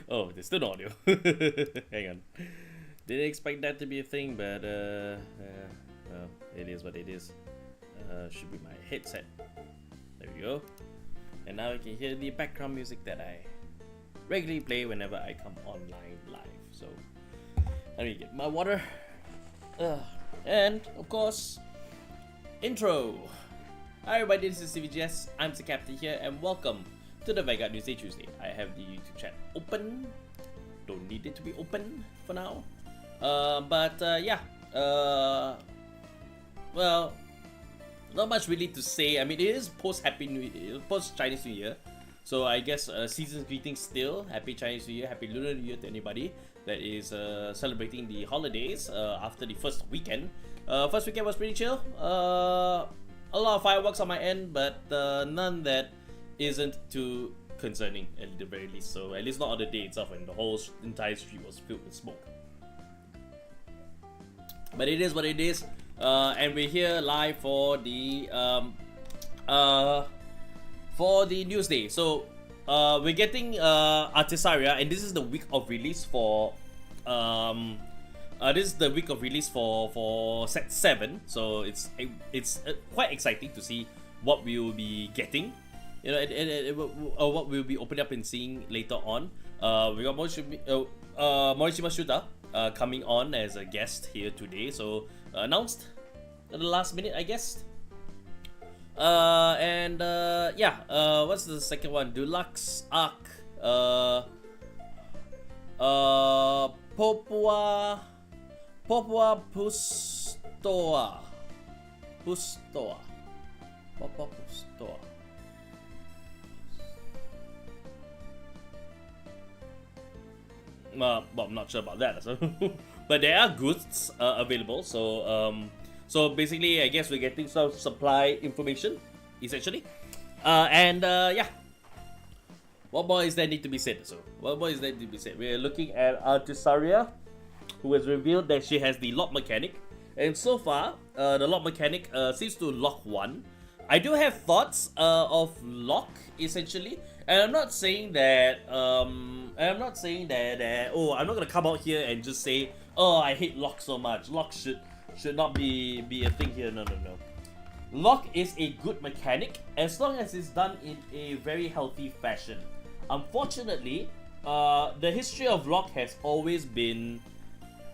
Oh, there's still no audio. Hang on. Didn't expect that to be a thing, but well, it is what it is. Should be my headset. There we go. And now you can hear the background music that I regularly play whenever I come online live. So let me get my water. And of course, intro. Hi everybody, this is CVGS. I'm the captain here, and welcome to the Vanguard Newsday Tuesday. I have the YouTube chat open. Don't need it to be open for now. Well, not much really to say. I mean, it is post Chinese New Year, so I guess season's greetings still. Happy Chinese New Year, Happy Lunar New Year to anybody that is celebrating the holidays after the first weekend. First weekend was pretty chill. A lot of fireworks on my end, but none that isn't too concerning at the very least. So at least not on the day itself when the whole entire street was filled with smoke. But it is what it is, and we're here live for the Newsday. So we're getting Artisaria, and this is the week of release for set 7. So it's quite exciting to see what we will be getting, you know, what we'll be opening up and seeing later on. We got Morishima Shuta coming on as a guest here today, so announced at the last minute, I guess. What's the second one? Deluxe Arc. Popua Pustoa. Popua Pustoa. Well, I'm not sure about that. So but there are goods available. So basically, I guess we're getting some supply information, essentially. What more is there need to be said? We're looking at Artisaria, who has revealed that she has the lock mechanic, and so far, the lock mechanic seems to lock 1. I do have thoughts of lock, essentially, and I'm not saying that I'm not gonna come out here and just say, oh, I hate lock so much. Lock should not be a thing here. No. Lock is a good mechanic as long as it's done in a very healthy fashion. Unfortunately, the history of lock has always been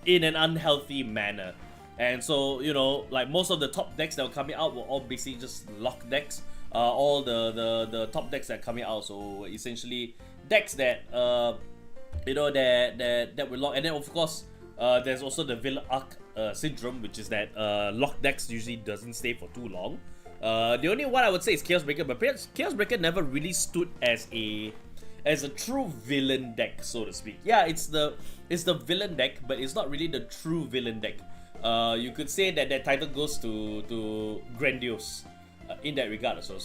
in an unhealthy manner. And so, you know, like most of the top decks that were coming out were all basically just lock decks. All the top decks that are coming out, so essentially decks that that were locked. And then of course, there's also the Villain Arc syndrome, which is that lock decks usually doesn't stay for too long. The only one I would say is Chaos Breaker, but perhaps Chaos Breaker never really stood as a true villain deck, so to speak. Yeah, it's the villain deck, but it's not really the true villain deck. You could say that title goes to Grandiose in that regard also.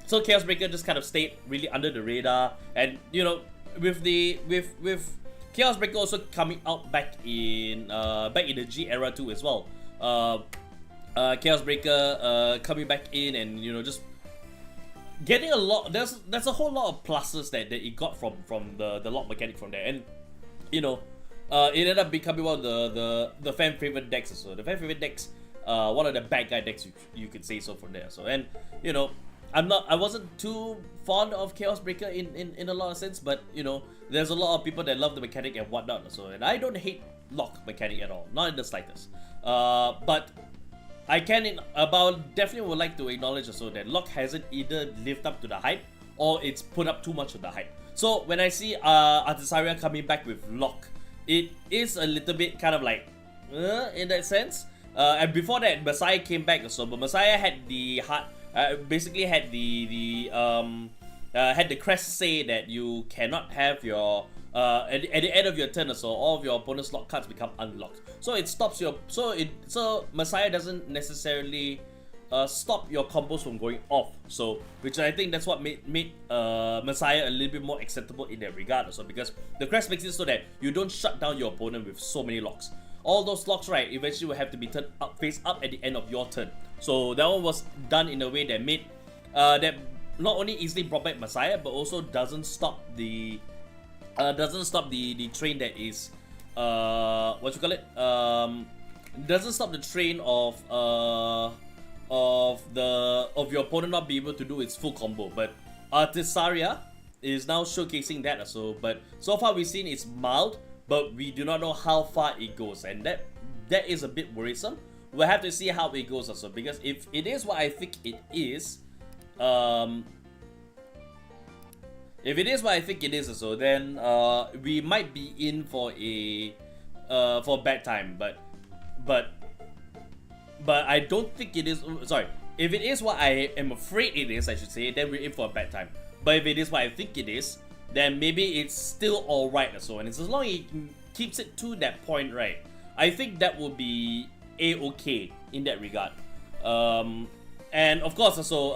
So Chaos Breaker just kind of stayed really under the radar, and you know, with Chaos Breaker also coming out back in the G era too as well. Chaos Breaker coming back in, and you know, just getting a lot. There's a whole lot of pluses that it got from the lock mechanic from there, and you know, it ended up becoming one of the fan favorite decks as well. The fan favorite decks, one of the bad guy decks, you could say so from there. So, and you know, I wasn't too fond of Chaos Breaker in a lot of sense, but you know, there's a lot of people that love the mechanic and whatnot. So, and I don't hate lock mechanic at all, not in the slightest. But I definitely would like to acknowledge also that lock hasn't either lived up to the hype or it's put up too much of the hype. So when I see Artisaria coming back with lock, it is a little bit kind of like in that sense. And before that, Messiah came back also, but Messiah had the basically had the crest say that you cannot have your at the end of your turn, so all of your opponent's lock cards become unlocked. So it stops your so Messiah doesn't necessarily stop your combos from going off. So which I think that's what made Messiah a little bit more acceptable in that regard also, because the crest makes it so that you don't shut down your opponent with so many locks. All those locks, right, eventually will have to be turned up, face up at the end of your turn. So that one was done in a way that made that not only easily brought back Messiah, but also doesn't stop the doesn't stop the train that is what you call it, doesn't stop the train of your opponent not be able to do its full combo. But Artisaria is now showcasing that also, but so far we've seen it's mild, but we do not know how far it goes, and that is a bit worrisome. We'll have to see how it goes also, because if it is what I think it is, if it is what I think it is also, then we might be in for a bad time. But I don't think it is. Sorry, if it is what I am afraid it is, I should say, then we're in for a bad time. But if it is what I think it is, then maybe it's still alright also. And it's as long as it keeps it to that point, right, I think that will be a-okay in that regard. And of course also,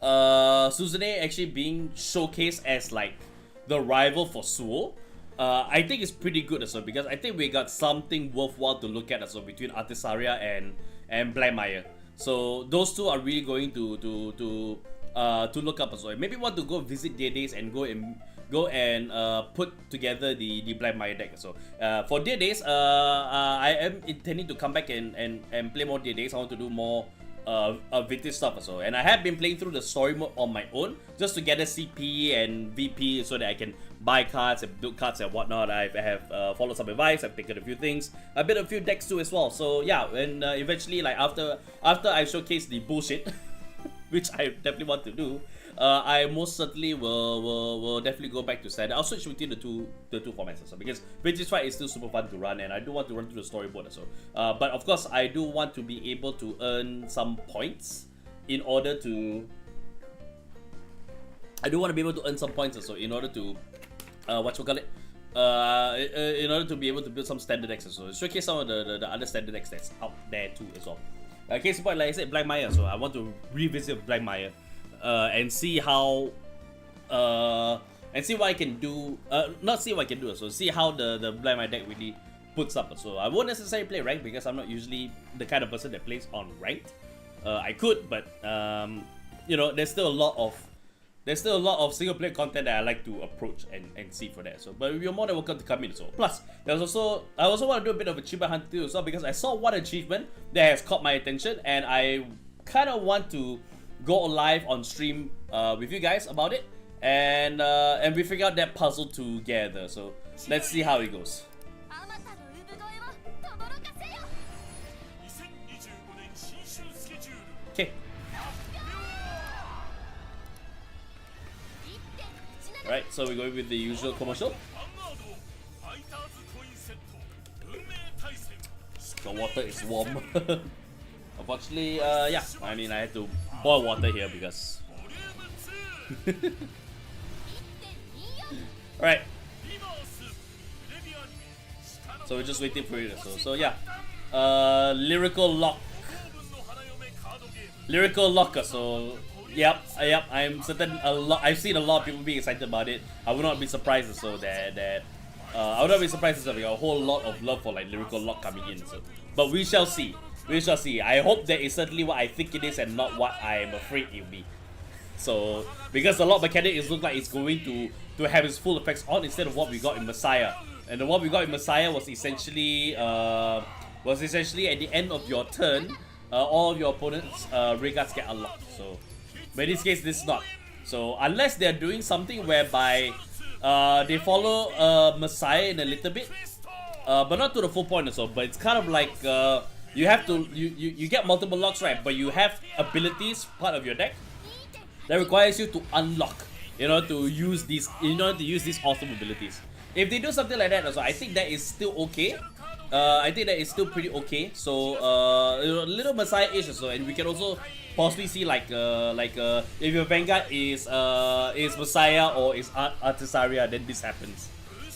Suzune actually being showcased as like the rival for Suo, I think it's pretty good also, because I think we got something worthwhile to look at also between Artisaria and Blackmire. So those two are really going to look up also. Maybe want to go visit their days and go and put together the Blackmire deck. So for their days, I am intending to come back and play more their days. I want to do more vintage stuff also, and I have been playing through the story mode on my own just to gather CP and VP so that I can buy cards and build cards and whatnot. I have followed some advice, I've taken a few things, I built a few decks too as well. So yeah, and eventually, like after I showcase the bullshit which I definitely want to do, I most certainly will definitely go back to standard. I'll switch between the two formats also, because Vintage Fight is still super fun to run, and I do want to run through the storyboard also. But of course, I do want to be able to earn some points in order to. I do want to be able to earn some points also in order to, what you call it, in order to be able to build some standard decks also. Showcase some of the other standard decks that's out there too as well. Case in point, like I said, Blackmire. So I want to revisit Blackmire. And see how, and see what I can do. Not see what I can do. So see how the Blackmire deck really puts up. So I won't necessarily play ranked, because I'm not usually the kind of person that plays on ranked. I could, but you know, there's still a lot of single player content that I like to approach and see for that. So, but you're more than welcome to come in. So, plus I also want to do a bit of achievement hunt too. So, because I saw one achievement that has caught my attention, and I kind of want to go live on stream with you guys about it, and we figure out that puzzle together. So let's see how it goes. Okay. Right, so we're going with the usual commercial. The water is warm. Unfortunately, yeah, I mean, I had to boil water here because. Alright. So we're just waiting for it. So yeah. Lyrical Locker. So yep. I'm certain I've seen a lot of people being excited about it. I would not be surprised so that I would not be surprised if we got a whole lot of love for like Lyrical Lock coming in. So, but we shall see. We shall see. I hope that is certainly what I think it is and not what I am afraid it will be. So, because the lock mechanic is look like it's going to have its full effects on instead of what we got in Messiah. And what we got in Messiah was essentially at the end of your turn, all of your opponent's ray guards get unlocked. So, but in this case, this is not. So, unless they're doing something whereby they follow Messiah in a little bit, but not to the full point or so. But it's kind of like you have to you get multiple locks, right? But you have abilities part of your deck that requires you to unlock in order to use these awesome abilities. If they do something like that also, I think that is still okay. I think that is still pretty okay. So little Messiah-ish also, and we can also possibly see like if your Vanguard is Messiah or is Artisaria, then this happens.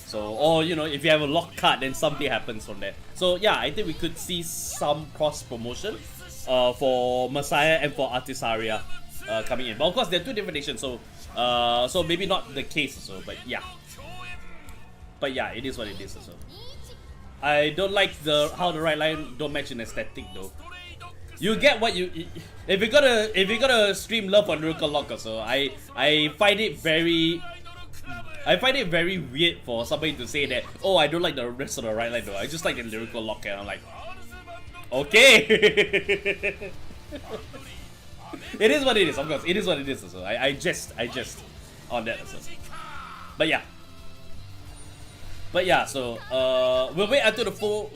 So, or you know, if you have a lock card, then something happens from there. So yeah, I think we could see some cross promotion for Messiah and for Artisaria coming in. But of course, they're two different nations, so so maybe not the case. So, but yeah, it is what it is. So I don't like how the right line don't match in aesthetic though. You get what you if you're gonna stream love on Lyrical Locker. So I find it very I find it very weird for somebody to say that, oh, I don't like the rest of the right line though, I just like the lyrical lock, and I'm like, okay. It is what it is, of course, it is what it is also. I just on that also. But yeah, so we'll wait until the full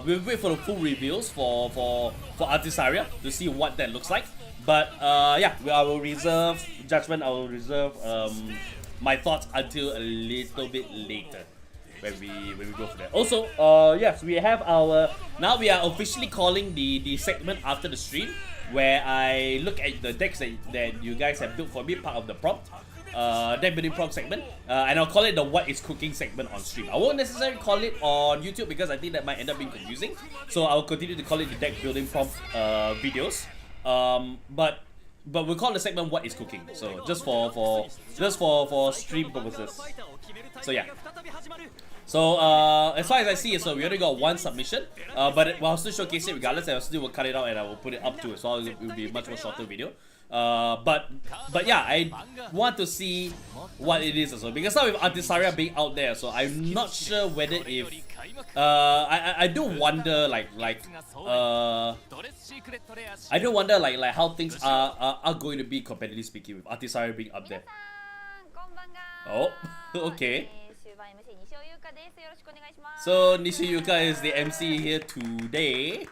we'll wait for the full reveals for Artisaria to see what that looks like. But yeah, I will reserve judgment. I will reserve my thoughts until a little bit later when we go for that. Also, yes, we have our now we are officially calling the segment after the stream where I look at the decks that you guys have built for me, part of the prompt. Deck building prompt segment, and I'll call it the what is cooking segment on stream. I won't necessarily call it on YouTube because I think that might end up being confusing, so I'll continue to call it the deck building prompt videos. But we'll call the segment what is cooking, so just for stream purposes. So yeah. So as far as I see it, so we only got one submission, but I'll still showcase it regardless, and I still will cut it out and I will put it up to it, so it will be a much more shorter video. But yeah, I want to see what it is also, because now with Artisaria being out there, so I'm not sure whether if I do wonder like how things are going to be competitively speaking with Artisaria being up there. Oh, okay. So Nishiyuka is the MC here today.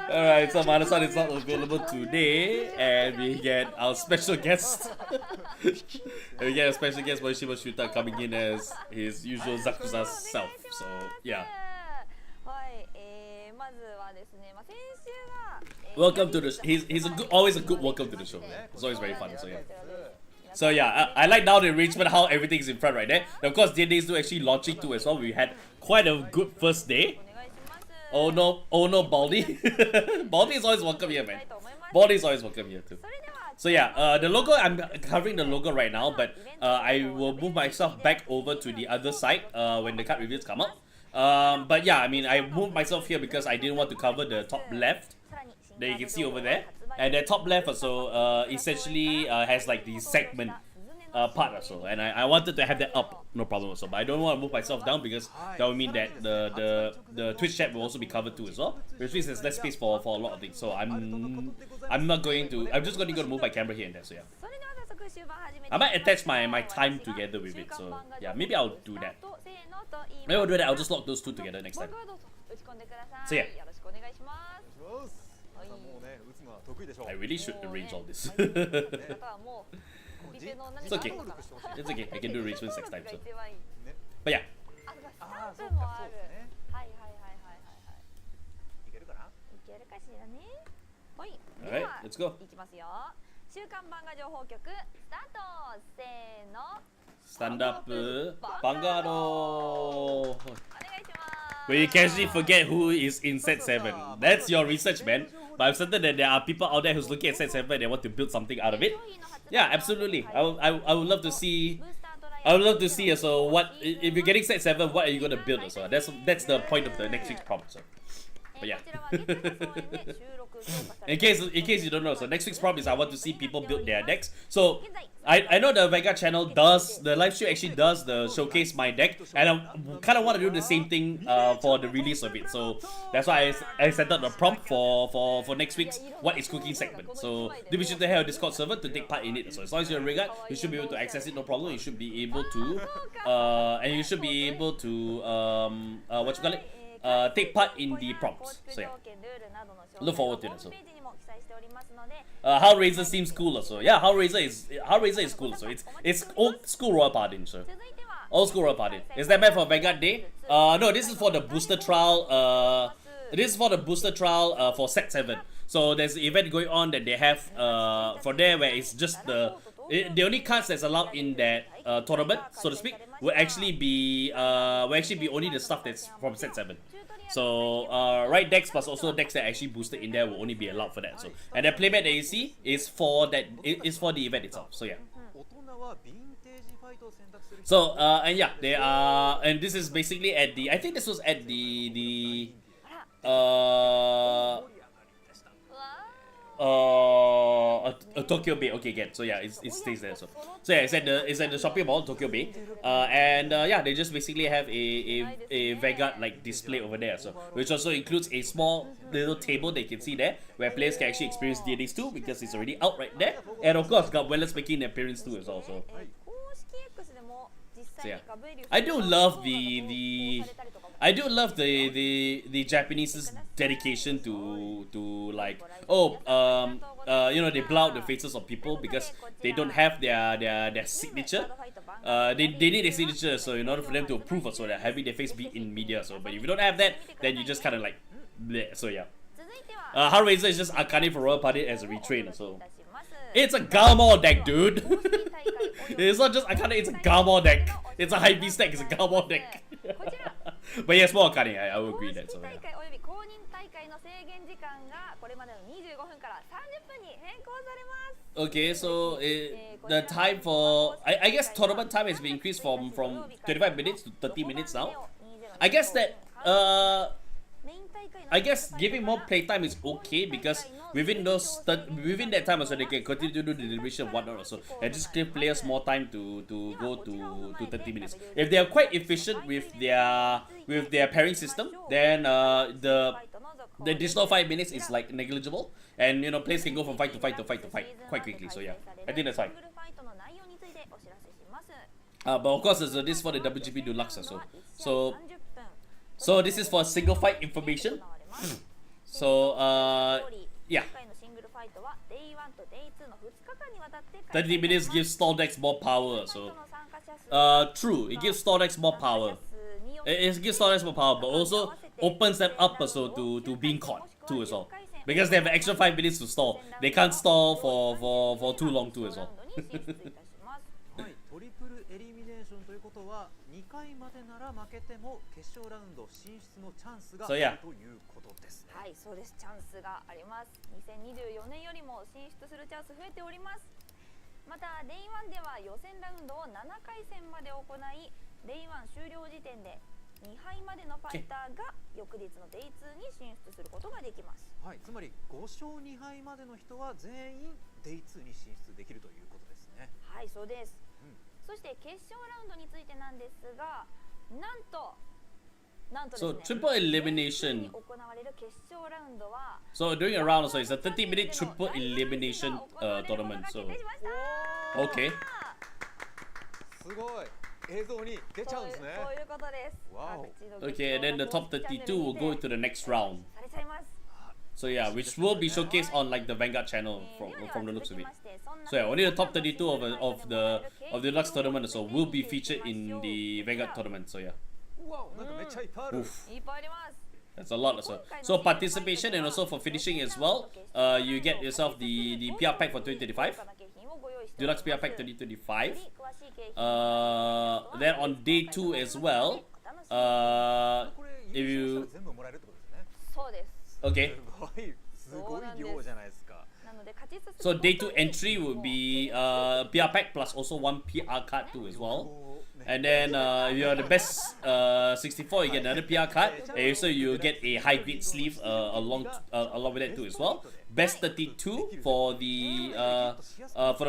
Alright, so Manasan is not available today, and we get our special guest. We get a special guest, Moishima Shuta, coming in as his usual Zakuza self. So yeah. Welcome to the he's always a good welcome to the show. It's always very fun. So yeah. So yeah, I like now the arrangement, how everything's in front right there. And of course, D&D is actually launching too as well. We had quite a good first day. Oh no, Baldy. Baldy is always welcome here, man. Baldy is always welcome here too. So yeah, the logo, I'm covering the logo right now, but I will move myself back over to the other side when the card reviews come up. But yeah, I mean, I moved myself here because I didn't want to cover the top left that you can see over there. And the top left also essentially has like the segment part also, and I wanted to have that up, no problem also. But I don't want to move myself down because that would mean that the Twitch chat will also be covered too as well, which means there's less space for a lot of things. So I'm just going to move my camera here and there. So yeah, I might attach my time together with it. So yeah, maybe I'll do that. Maybe I'll do that. I'll just lock those two together next time. So yeah. I really should arrange all this. It's okay. It's okay. I can do arrangements next time. So. But yeah. Alright, let's go. Stand up, Vanguard. Where you casually forget who is in set 7. That's your research, man. But I'm certain that there are people out there who's looking at set 7 and they want to build something out of it. Yeah, absolutely. I would love to see. I would love to see. So what if you're getting set 7? What are you gonna build? So that's the point of the next week's prompt. So. But yeah. in case you don't know, so next week's prompt is I want to see people build their decks. So I know the Vanguard channel does, the live stream actually does the showcase my deck, and I kind of want to do the same thing for the release of it. So that's why I set up the prompt for next week's what is cooking segment. So do be sure to have a Discord server to take part in it. So as long as you're a Vanguard, you should be able to access it, no problem. You should be able to and you should be able to what you call it, take part in the prompts. So yeah, look forward to that. So how Razor seems cool also. Yeah, how Razor is cool. So it's old school Royal Paladin. So old school Royal Paladin. Is that meant for Vanguard Day? No, this is for the booster trial. This is for the booster trial for set 7. So there's an event going on that they have for there where it's just the only cards that's allowed in that tournament, so to speak, will actually be only the stuff that's from set 7. So right decks plus also decks that actually boosted in there will only be allowed for that. So and the playmat that you see is for that, is for the event itself. So yeah. So and yeah, they are, and this is basically at the, I think this was at the Tokyo Bay. Okay, again. So yeah, it stays there. So yeah, it's at the shopping mall, Tokyo Bay. And yeah, they just basically have a Vanguard like display over there. So which also includes a small little table they can see there where players can actually experience DNAs too, because it's already out right there. And of course, got Wellers making an appearance too as well. So yeah, I do love the Japanese's dedication to like, oh, you know, they blur out the faces of people because they don't have their signature. They need a signature, so in order for them to approve also, they're having their face be in media. So but if you don't have that, then you just kind of like bleh. So yeah, Hellraiser is just Akane for Royal Party as a retrain. So it's a Galmor deck, dude. It's not just Akane, it's a Galmor deck. It's a high beast deck, it's a Galmor deck. But yes, more Akane, I will agree that. So yeah. Okay, so the time for, I guess tournament time has been increased from 25 minutes to 30 minutes now. I guess that I guess giving more playtime is okay, because within that time also they can continue to do the deliberation and whatnot also, and just give players more time to go to 30 minutes. If they are quite efficient with their pairing system, then the additional 5 minutes is like negligible, and you know, players can go from fight to fight to fight to fight quite quickly. So yeah, I think that's fine. But of course, this is for the WGP Deluxe also. So this is for single fight information. So yeah, 30 minutes gives stall decks more power. So true, it gives stall decks more power. It gives stall decks more power, but also opens them up also to being caught too as well, because they have an extra 5 minutes to stall. They can't stall for too long too as well. So yeah. はい、そうです。チャンスがあります。2024年よりも進出するチャンス増えております。また、デイ1では予選ラウンドを7回戦まで行い、デイ1終了時点で2敗までのファイターが翌日のデイ2に進出することができます。はい、つまり5勝2敗までの人は全員デイ2に進出できるということですね。はい、そうです。そして決勝ラウンドについてなんですが、なんと So triple elimination. So during a round also, it's a 30-minute triple elimination tournament. So okay. Okay, and then the top 32 will go into the next round. So yeah, which will be showcased on like the Vanguard channel from the looks of it. So yeah, only the top 32 of the Deluxe tournament so will be featured in the Vanguard tournament. So yeah. Oof. That's a lot also. So participation and also for finishing as well, you get yourself the PR pack for 2025, Deluxe PR pack 2025. Then on day 2 as well, if you okay. So day 2 entry would be PR pack plus also 1 PR card too as well. And then if you're the best 64, you get another PR card. And also you get a high grade sleeve along with that too as well. Best 32 for the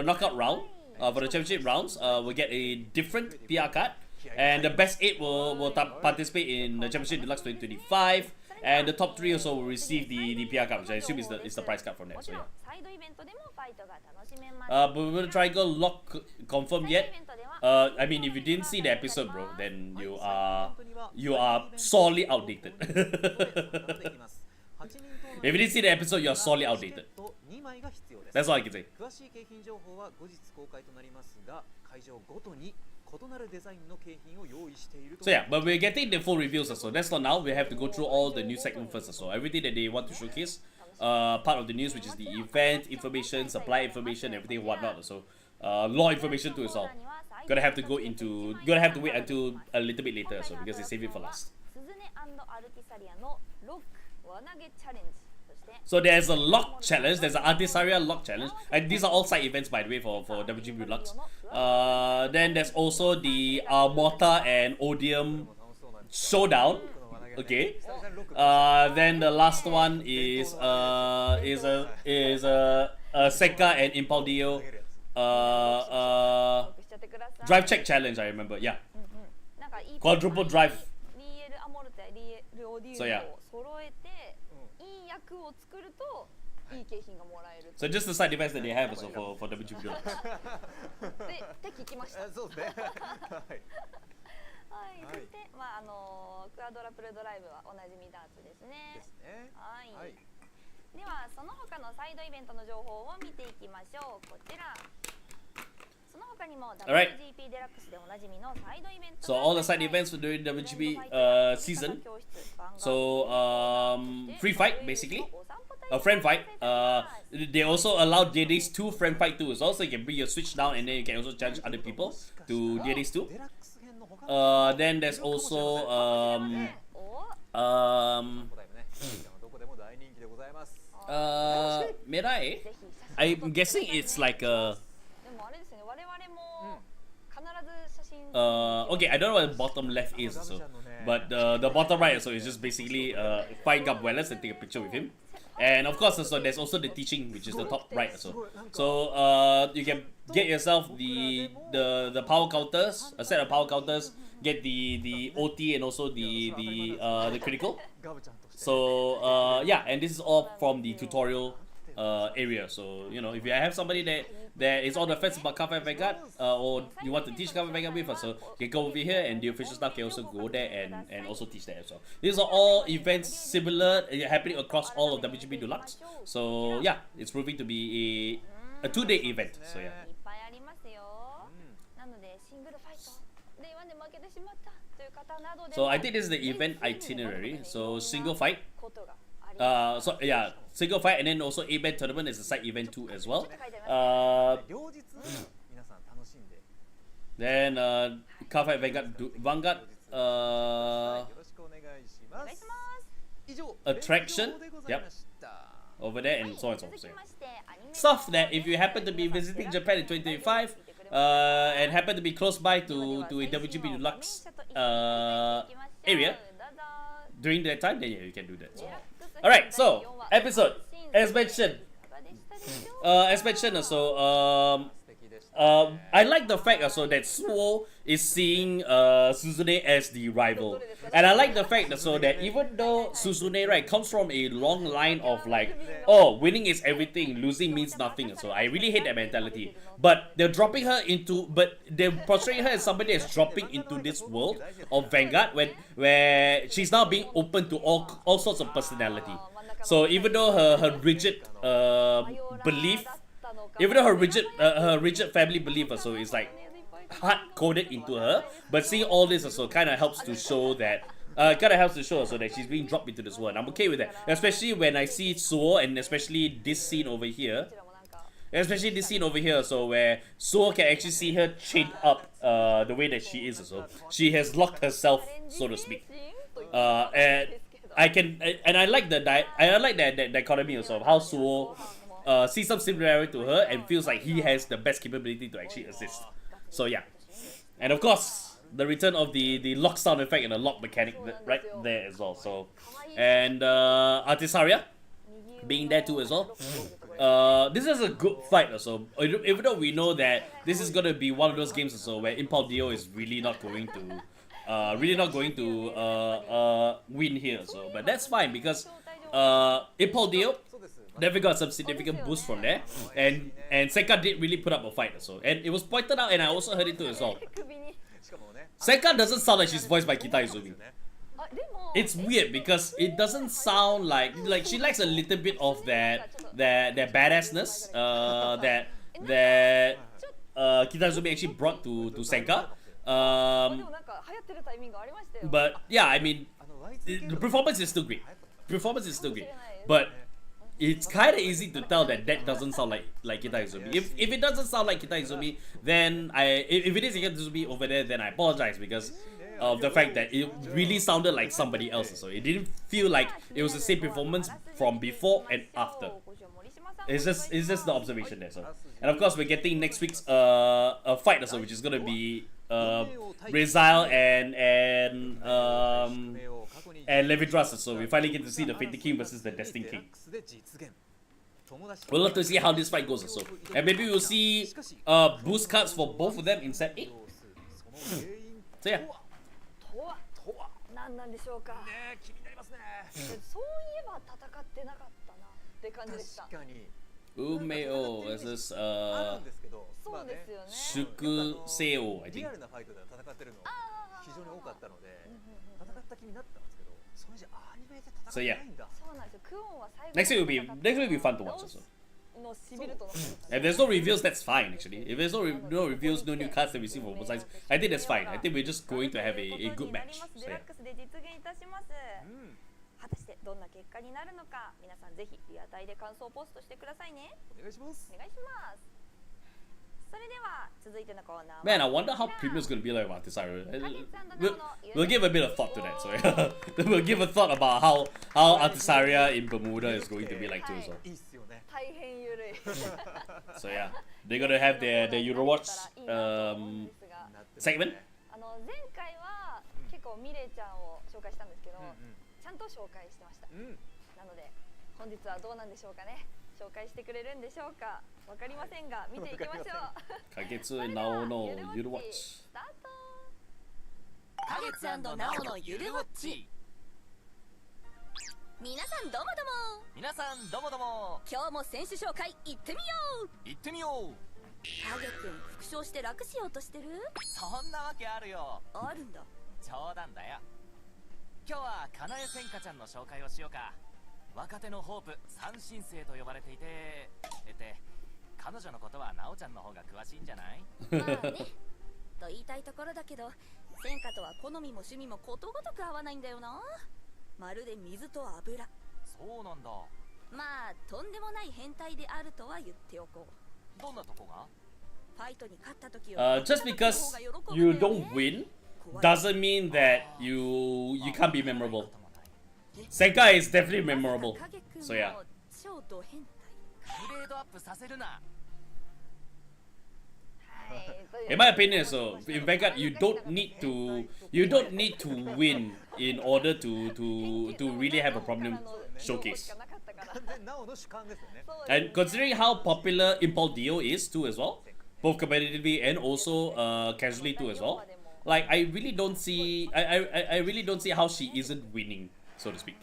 knockout round, for the championship rounds, will get a different PR card. And the best 8 will participate in the Championship Deluxe 2025. And the top 3 also will receive the PR card, which I assume is the prize card from that. So yeah. But will Triangle lock confirmed yet? I mean, if you didn't see the episode, bro, then you are sorely outdated. If you didn't see the episode, you are sorely outdated. That's all I can say. So yeah, but we're getting the full reviews also. That's not now. We have to go through all the news segment first also. Everything that they want to showcase, part of the news, which is the event information, supply information, everything whatnot. So law information too as well. Gonna have to wait until a little bit later, so because they save it for last. So there's a lock challenge, there's an Artisaria lock challenge, and these are all side events by the way for WGB Deluxe. Then there's also the Mortar and Odium showdown. Okay. Then the last one is Sekka and Impaldio drive check challenge. I remember. Yeah. Quadruple drive. So yeah. So just the side events that they have also for WGB Deluxe. はい、そしてまあクアドラプルドライブはおなじみダーツですね。はい。ではその他のサイドイベントの情報を見ていきましょう。こちら。その他にも WGP デラックスでおなじみのサイドイベント。So all the side events during WGP season. So free fight basically. A friend fight. They also allow DDs 2 friend fight too. So you can bring your switch down and then you can also challenge other people to DDs 2. Then there's also Mirai. I'm guessing it's like a okay, I don't know what the bottom left is so, but the bottom right so is just basically find Gabuelas and take a picture with him. And of course, so there's also the teaching, which is the top right. So you can get yourself the power counters, a set of power counters. Get the OT and also the critical. So yeah, and this is all from the tutorial area. So you know, if you have somebody that is all the facts about Cardfight Vanguard, or you want to teach Cardfight Vanguard with us, so you can go over here, and the official staff can also go there and also teach there as well. These are all events similar happening across all of WGB Deluxe. So yeah, it's proving to be a 2-day event. So yeah. So I think this is the event itinerary. So single fight. So yeah, single fight, and then also A-band tournament is a side event too as well. Then Cardfight Vanguard attraction. Yep. Over there and so on and so forth. Stuff that if you happen to be visiting Japan in 2025 and happen to be close by to a WGB Deluxe area during that time, then yeah, you can do that. Alright, so episode as mentioned. So I like the fact also that Suo is seeing Suzune as the rival, and I like the fact that so that even though Suzune right comes from a long line of like, oh, winning is everything, losing means nothing. So I really hate that mentality. But they're dropping her into, but they're portraying her as somebody that's dropping into this world of Vanguard where she's now being open to all sorts of personality. So even though her rigid belief. Even though her rigid family belief also is like hard coded into her, but seeing all this also kind of helps to show that so that she's being dropped into this world. I'm okay with that, especially when I see Suo and especially this scene over here. So where Suo can actually see her chained up the way that she is also. She has locked herself, so to speak. And I like that dichotomy also of how Suo sees some similarity to her and feels like he has the best capability to actually assist. So yeah, and of course the return of the lock sound effect and the lock mechanic right there as well. So and Artisaria being there too as well. This is a good fight also. Even though we know that this is gonna be one of those games also where Impal Dio is really not going to win here. So but that's fine because Impal Dio definitely got some significant boost from there, and Sekka did really put up a fight also, and it was pointed out, and I also heard it too as well. Sekka doesn't sound like she's voiced by Kita Izumi. It's weird because it doesn't sound like she lacks a little bit of that badassness that Kita Izumi actually brought to Sekka. But yeah, I mean, the performance is still great. But it's kind of easy to tell that doesn't sound like Kita Izumi. If it doesn't sound like Kita Izumi, then if it is Kita Izumi over there, then I apologize because of the fact that it really sounded like somebody else. So it didn't feel like it was the same performance from before and after. It's just the observation there. So, and of course we're getting next week's a fight also, which is gonna be Rezal and Levitras. So we finally get to see the Fated King versus the Destined King. We'll love to see how this fight goes also. And maybe we'll see boost cards for both of them in set 8. So yeah. 何なんでしょうか。ね、気になりますね。そういえば戦ってなかったなって感じでした。確かに。Umeo versus そうですよね。Shukuseo, I think. リアルなファイトで戦ってるの非常に多かったので、戦った気になったんですけど、それじゃアニメで戦ってないんだ。そうなんですよ。クオンは最後。Next week will be fun to watch also. If there's no reveals, that's fine actually. If there's no reveals, no new cards that we see from both sides, I think that's fine. I think we're just going to have a good match. So, yeah. 果たしてどんな結果になるのか、皆さんぜひリアタイで感想をポストしてくださいね。お願いします。お願いします。それでは続いてのコーナー。Man, I wonder how premium is going to be like about this. We'll give a bit of thought to that. So yeah, we'll give a thought about how Artisaria in Bermuda is going to be like too. So. So yeah, they're gonna have their Eurowatch segment. 前回は結構ミレイちゃんを紹介したんですけど、ちゃんと紹介してました。なので本日はどうなんでしょうかね。紹介してくれるんでしょうか。わかりませんが見ていきましょう。花月ナオのゆるウォッチ。スタート。花月&ナオのゆるウォッチ。皆さんどうもどうも。皆さんどうもどうも。今日も選手紹介行ってみよう。行ってみよう。ハゲ君復唱して楽しようとしてる？そんなわけあるよ。あるんだ。冗談だよ。今日はかなえせんかちゃんの紹介をしようか。若手のホープ三新星と呼ばれていて、彼女のことはなおちゃんの方が詳しいんじゃない？まあね。と言いたいところだけど、せんかとは好みも趣味もことごとく合わないんだよな。まるで水と油。そうなんだ。まあとんでもない変態であるとは言っておこう。どんなとこが？ファイトに勝った時は。Just because you don't win doesn't mean that you can't be memorable. Senka is definitely memorable. So yeah. In my opinion, so in Vanguard, you don't need to win in order to really have a prominent showcase. And considering how popular Impulse Dio is too as well, both competitively and also casually too as well, like I really don't see I really don't see how she isn't winning, so to speak.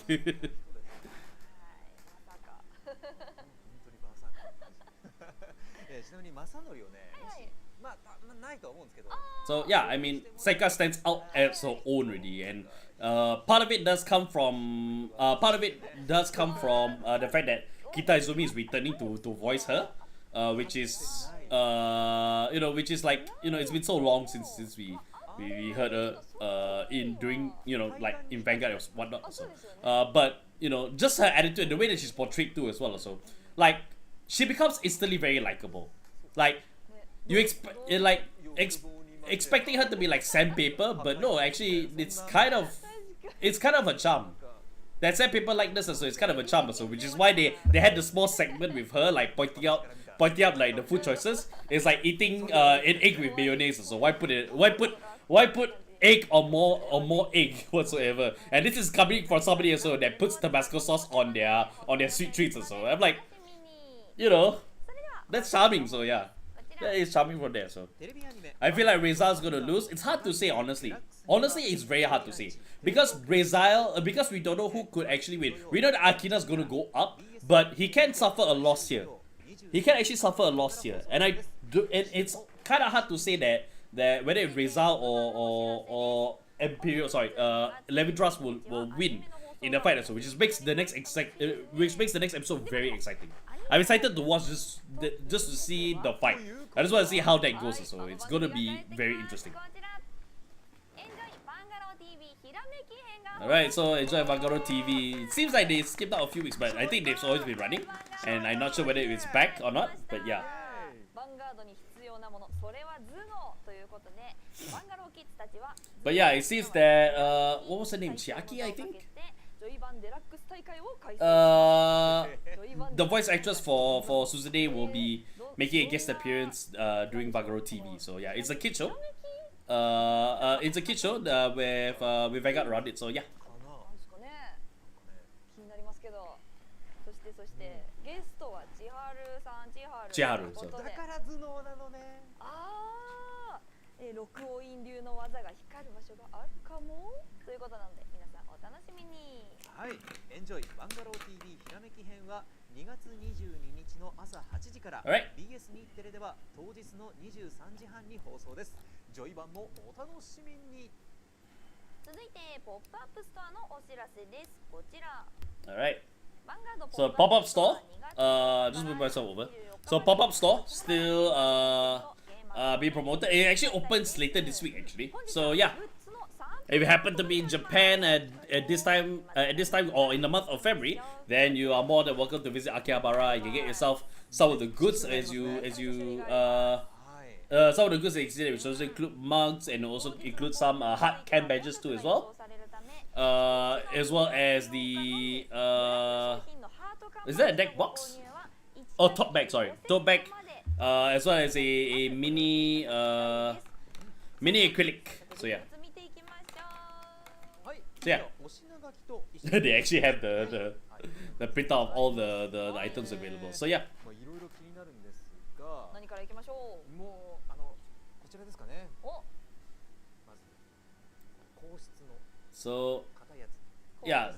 So yeah, I mean, Senka stands out as her own already, and part of it does come from the fact that Kita Izumi is returning to voice her, which is which is like, it's been so long since we heard her in doing, like in Vanguard or whatnot also. But just her attitude, the way that she's portrayed too as well also, like she becomes instantly very likable. Like you expecting her to be like sandpaper, but no, actually it's kind of a charm. That sandpaper likeness also is kind of a charm also, which is why they had the small segment with her like pointing out like the food choices. It's like eating an egg with mayonnaise also. Why put egg or more egg whatsoever? And this is coming from somebody also that puts Tabasco sauce on their sweet treats also. I'm like, that's charming. So yeah, that is charming from there. So I feel like Rezal's gonna lose. It's hard to say, honestly. Honestly, it's very hard to say because because we don't know who could actually win. We know that Akina's gonna go up, but he can suffer a loss here. He can actually suffer a loss here, and it's kind of hard to say that whether Rezal or Imperial, Levitras will win in the fight also, which makes the next episode very exciting. I'm excited to watch just to see the fight. I just want to see how that goes also. It's gonna be very interesting. Alright, so enjoy Vanguard TV. It seems like they skipped out a few weeks, but I think they've always been running, and I'm not sure whether it's back or not, but yeah. 要なもの、それは頭脳ということで、バンガローキッズたちは But yeah, it seems that what was her name? Chiaki, I think. ジョイバンデラックス大会を開催。 The voice actress for Suzune will be making a guest appearance during Vanguard TV. So yeah, it's a kid show. It's a kid show with Vanguard around it. So yeah. なんですかね。気になりますけど。そしてゲストは千春さん、千春ということで。だから頭脳なのね。ああ、六王院流の技が光る場所があるかもということなので、皆さんお楽しみに。はい、エンジョイバンガロー TV ひらめき編は2月22日の朝8時から Alright. BS 日テレでは当日の23時半に放送です。ジョイ版もお楽しみに。続いてポップアップストアのお知らせです。こちら。 Alright. バンガード So pop-up store. Just move myself over. So pop-up store still being promoted. It actually opens later this week actually. So yeah. If you happen to be in Japan at this time or in the month of February, then you are more than welcome to visit Akihabara. You can get yourself some of the goods as you some of the goods that exist, which also include mugs and also include some hard can badges too as well. As well as the is that a deck box? Oh, tote bag. Sorry, tote bag. As well as a mini mini acrylic. So yeah. So yeah, they actually have the printout of all the items available. So yeah. いろいろ気になるんですが、何からいきましょう。もうこちらですかね。お、まず硬質の So 硬いやつ。 yeah,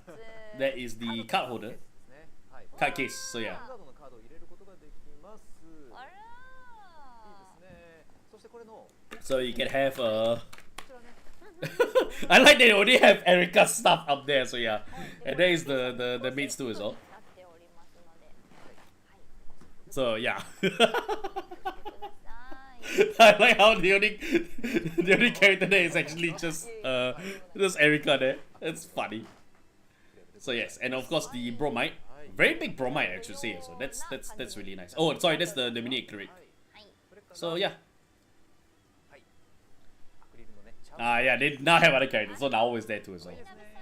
that is the card holder, ですね。はい。 card case. So バ yeah. ンガードのカードを入れることができます。あらいいですね。そしてこれの So you can have こちらね。I like they only have Erica's stuff up there. So yeah, and there is the mates too as well. なっておりますので、 So yeah. ください。 I like how the only character there is actually just Erica there. It's funny. So yes, and of course the bromide, very big bromide I should say. So that's really nice. Oh, sorry, that's the mini acrylic. はい。 So yeah, はい。アクリルのね。 yeah, they now have other characters. So Nao's there too as well. いいですね。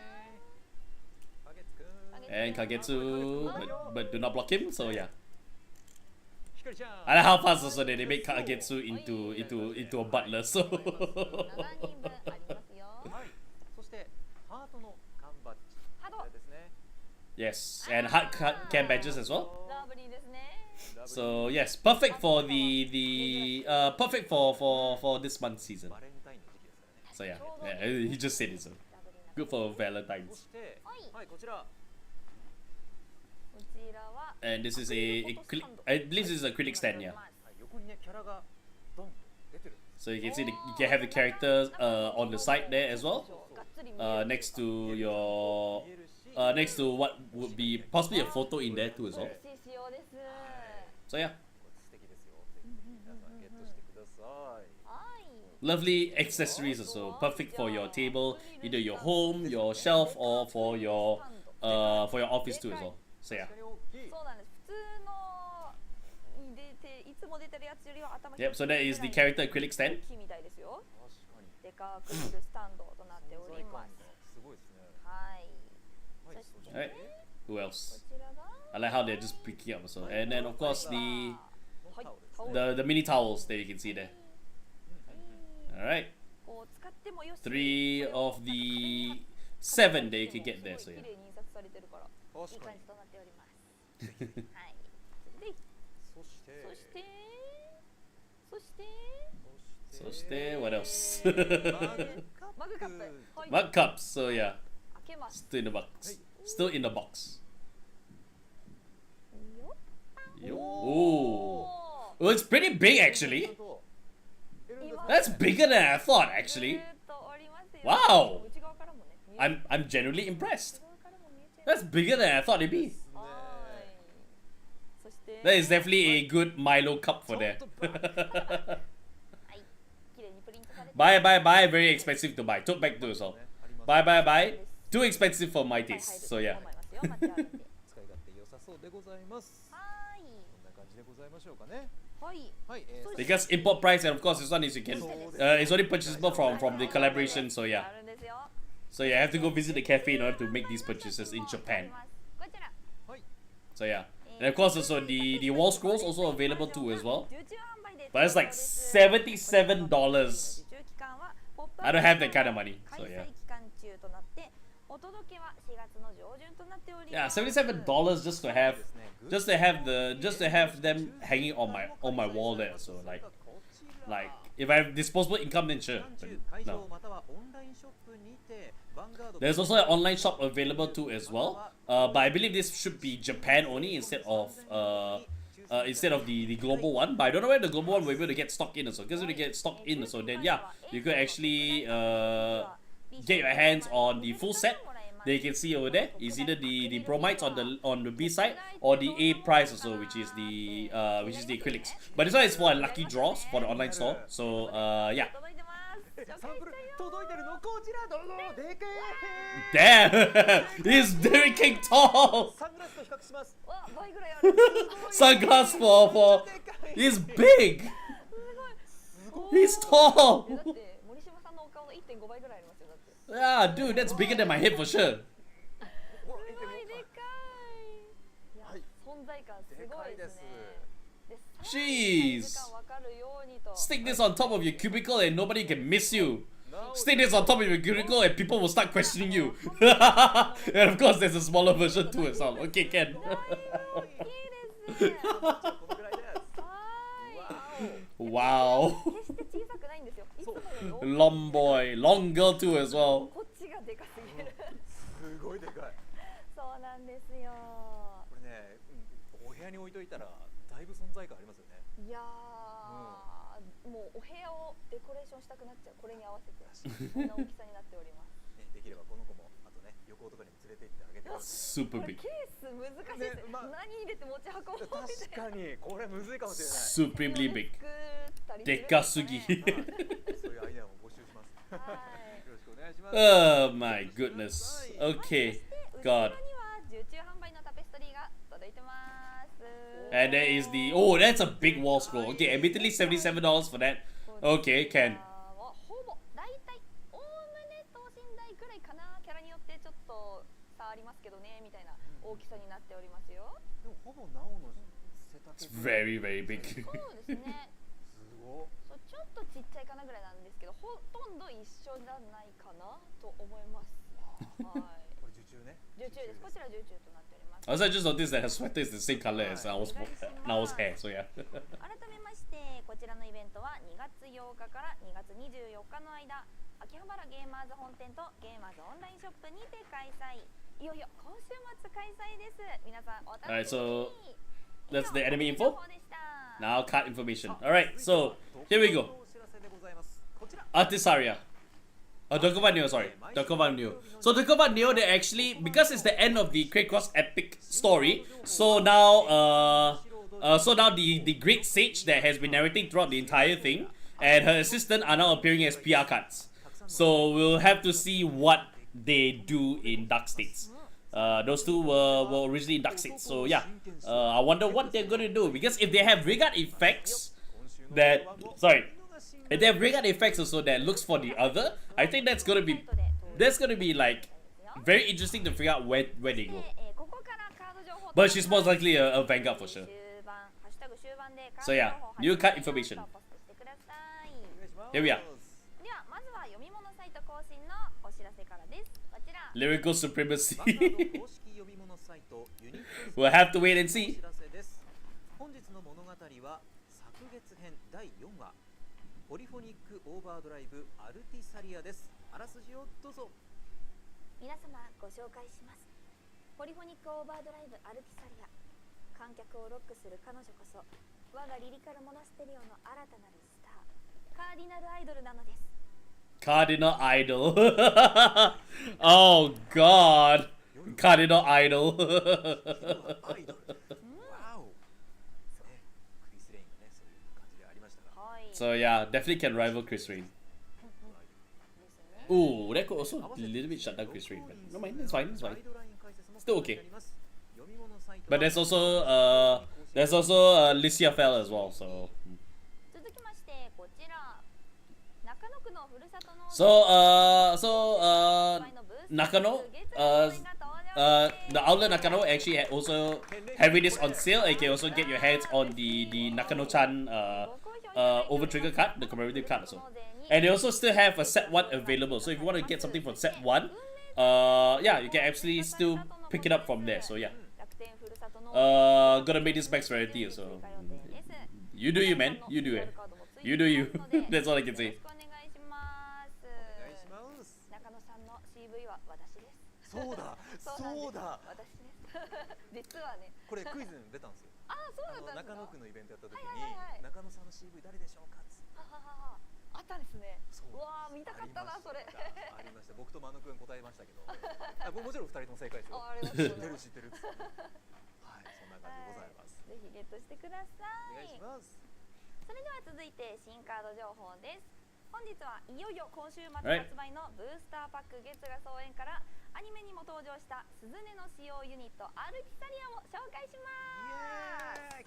影津くん。 And Kagetsu, but do not block him. So yeah, ひかりちゃん。 I like how fast also they make Kagetsu into a butler. So 7人分ありますよ。はい。そしてハートの缶バッジ。ハートこれですね。 yes, and hard can badges as well. ラブリーですね。 So yes, perfect for the perfect for this month's season. バレンタインの時期ですからね。 So yeah, he just said it. So ラブリーな。 good for そ Valentine's. してはいはいこちら。こちらは And this is I believe this is an acrylic stand, yeah. はい横にねキャラがドンと出てる。 So you can see you can have the characters on the side there as well. がっつり見える。 Next to your 見えるし。 next to what would be possibly a photo in there too as well. 美しい仕様です。 So yeah, 素敵ですよ。ぜひ皆さんゲットしてください。はい。 lovely accessories also perfect for your table, either your home, your shelf, or for your office too as well. So yeah. 確かに大きい。そうなんです。普通のいつも出てるやつよりは頭 Yep. So that is the character acrylic stand. 大きいみたいですよ。確かに。でかくするスタンドとなっております。すごいですね。はい。はい。そして Alright. Who こ else? ちらが I like how they're just picking up also. And then of course は the い。 the mini towels that you can see there. Alright. こう使ってもよし。 3 of the 7 that you can get there. So すごい yeah. 綺麗に印刷されてるからいい確かに。感じとなっております。はい。で、そしてそしてそして So stay. What else? マグカップ。はい。 Mug cups. So yeah, 開けます。 still in the box. Still in the box. よ。 Yo. お Oh, well, it's pretty big actually. That's bigger than I thought actually. とおりますよ。 Wow. 内側からもね。見える I'm genuinely impressed. 内側からも見えちゃいます That's bigger than I thought it'd be. はい。そして。 That is definitely a good Milo cup for there. はい。綺麗にプリントされて。 Buy. Very expensive to buy. Tote bag too as well. Buy. Too expensive for my いっぱい taste. 入 So る yeah. と思いますよ。間違われて。使い勝手良さそうでございます。はーい。こんな感じでございましょうかね。はい。 はい、 Because import price, and of course this one is you can it's only purchasable from the collaboration. So yeah, あるんですよ。 so you have to go visit the cafe in order to make these purchases in Japan. こちら。 はい、 So yeah, and of course also the wall scrolls also available too as well. 受注販売で But it's like $77. I don't have that kind of money. So 開 yeah. 催期間中となってお届けは4月の上旬となっており Yeah, ます。 $77 just to have them hanging on my wall there. So like if I have disposable income, then sure. But 会場 no. またはオンラインショップにてヴァンガード There's also an online shop available too as well. But I believe this should be Japan only instead of the global one. But I don't know where the global one will be able to get stock in also. Because if you get stock in, so then yeah, you could actually get your hands on the full set. That you can see over there is either the bromides on the B side or the A prize also, which is the acrylics. But this one is for lucky draws for the online store. So yeah. 届いてます。紹サンプル介したよ。届いてるのこちらどうぞでけ Damn! He's very king tall! ーサングラスと比較しますわ、倍ぐらいある。 Sunglass for he's big! すごい。 He's tall! だって森島さんのお顔の 1.5 倍ぐらいありますよ。だって。 Yeah, dude, that's bigger than my head for sure. ほらすごいでかい。いや、存在感すごいですね。で、さらに Jeez. サイズ感わかるようにと。 Stick this on top of your cubicle and nobody can miss you. Stick this on top of your cubicle and people will start questioning you. And of course, there's a smaller version too as well. Okay, Ken. 大きいです。このぐらいですわ Wow. 決して小さくないんですよ。いつもより大きい Long boy, long girl too as well. こっちがでかすぎる。すごいでかいそうなんですよ。これね、お部屋に置いといたらだいぶ存在感ありますよねいやー、もうお部屋をデコレーションしたくなっちゃう。これに合わせてこんな大きさになっております。ねできればこの子もあとね旅行とかにも連れて行ってあげてほしい Super これ big. ケース難しいです、ねまあ何入れて持ち運ぼうみたいな。確かにこれむずいかもしれない Supremely big. 作ったりするんですかね。でかすぎ。そういうアイデアも募集しますよはい。ろしくお願いします Oh my goodness. Okay. 後 God. ろには受注販売のタペストリーが届いてます。 And there is the oh, that's a big wall scroll. Okay, admittedly $77 for that. Okay, can. ほぼだいたいおおむね等身大くらいかな。キャラによってちょっと差ありますけどねみたいな大きさになっておりますよ。でもほぼなおの背丈 It's very, very big. そうですね。すごそうちょっとちっちゃいかなぐらいなんですけど、ほとんど一緒じゃないかなと思います。はい。これ受注ね受注です。こちら受注となっております。 Also, I just noticed that her sweater is the same color as Nao's hair. So yeah. 改めましてこちらのイベントは2月8日から2月24日の間、秋葉原ゲーマーズ本店とゲーマーズオンラインショップにて開催。いよいよ今週末開催です。皆さんお楽しみに。 Alright, so that's the 以上 enemy 情 info. 報でした。 Now card information. Alright, so here we go. お知らせでございますこちら Artisaria. Dokova Neo, sorry. Dokova Neo. So Dokova Neo, they actually, because it's the end of the Great Cross Epic story, so now the Great Sage that has been narrating throughout the entire thing and her assistant are now appearing as PR cards. So we'll have to see what they do in Dark States. Those two were originally in Dark States, so yeah. I wonder what they're gonna do, because if they have Rigard effects that, sorry, if they have Rigard effects also that looks for the other, I think that's gonna be like very interesting to figure out where they go. ここからカード情報 But she's most likely a Vanguard for sure. 終盤ハッシュタグ終盤でカー So ド情 yeah, 報 new ハッ card シュタグ information. ポストしてください。 Here we are. ではまずは読み物サイト更新のお知らせからです。こちら Lyrical supremacy. バンガード公式読み物サイトユニット We'll have to wait and お see. 知らせです本日の物語は昨月編第4話ポリフォニックオーバードライブアルティサリアですあらすじをどうぞ皆様ご紹介します。ポリフォニックオーバードライブアルティサリア。観客をロックする彼女こそ我がリリカルモナステリオの新たなるスターカーディナルアイドルなのです。 Cardinal Idol. Oh god. Cardinal Idol. アイドルわおねクリス・レインがねそういう感じでありましたがはい。 So yeah, definitely can rival Chris Rain. ですね。 Ooh, that could also a little bit shut down Chris Rain, but no mind, it's fine, it's fine. Still okay. But there's also There's also Licia Fell as well. So 続きましてこちら中野区のふるさと納税 Nakano, the outlet Nakano actually also having this on sale. And you can also get your hands on the Nakano-chan over trigger card, the commemorative card also. And they also still have a set 1 available. So if you want to get something from set 1, yeah, you can actually still pick it up from there. So yeah, gonna make this max rarity. So you do you, man. You do it. You do you. That's all I can say. お願いします。中野さんの CV は私です。そうだそうだ。私です。実はね。これクイズに出たんですよ。あ、そうだったんですか。中野区のイベントやった時に、はいはいはい、中野さんの CV 誰でしょうかっつって。はははは。あったんですね。そう。うわー見たかったなそれ。ありました。僕と真野くん答えましたけど、もちろん2人とも正解ですよ。ありがとうございます。知ってる知ってるっつって。はい、そんな感じでございます。ぜひゲットしてください。お願いします。それでは続いて新カード情報です。本日はいよいよ今週末発売のブースターパック月が総演からアニメにも登場したスズネの使用ユニットアルティサリアを紹介します。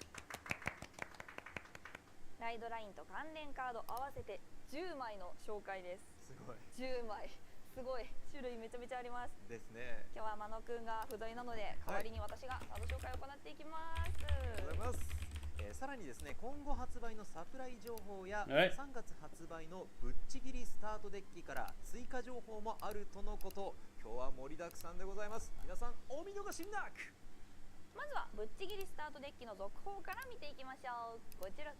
ライドラインと関連カード合わせて10枚の紹介です。すごい。10枚。すごい。種類めちゃめちゃあります。ですね。今日は真野くんが不在なので代わりに私がカード紹介を行っていきます。ありがとうございます。さらにですね、今後発売のサプライ情報や3月発売のぶっちぎりスタートデッキから追加情報もあるとのこと。今日は盛りだくさんでございます。皆さんお見逃しなく。まずはぶっちぎりスタートデッキの続報から見ていきましょう。こちら。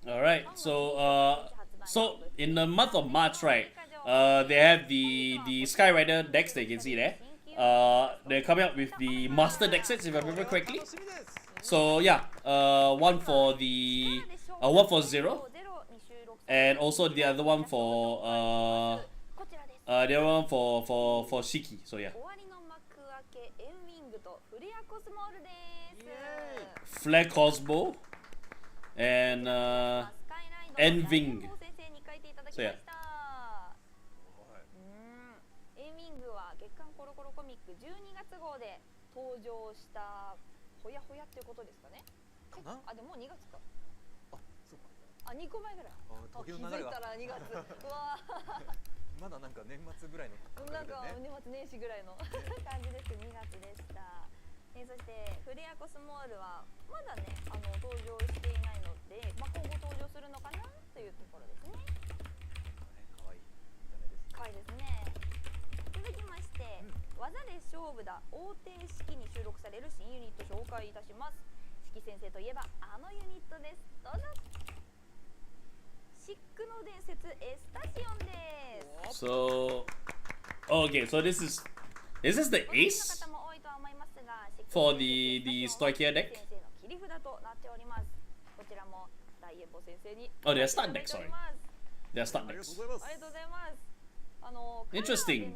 All right, so in the month of March, right, they have the Skyrider decks that you can see there. They're coming up with the Master deck sets, if I remember correctly. So yeah, one for 0, and also the other one for Shiki. So yeah. Flare Cosmo and Enving. So yeah. エンウィングは月刊コロコロコミック12月号で登場したほやほやっていうことですかね。かな？あ、でももう2月か。あ、そうか。あ、2個前ぐらい。時の流れが。気づいたら2月。うわまだなんか年末ぐらいの感覚でね。なんか年末年始ぐらいの感じですけど2月でした。そしてフレアコスモールはまだね登場していないので、今後登場するのかなというところですね。可愛い見た目です。可愛いですね。続きまして、技で勝負だ王帝式に収録される新ユニット紹介いたします。式先生といえばあのユニットです。どうぞ。シックの伝説エスタシオンです。So, okay, so this is the ace for the Stoichia deck? Oh, they're start decks, sorry. They're start decks. Interesting.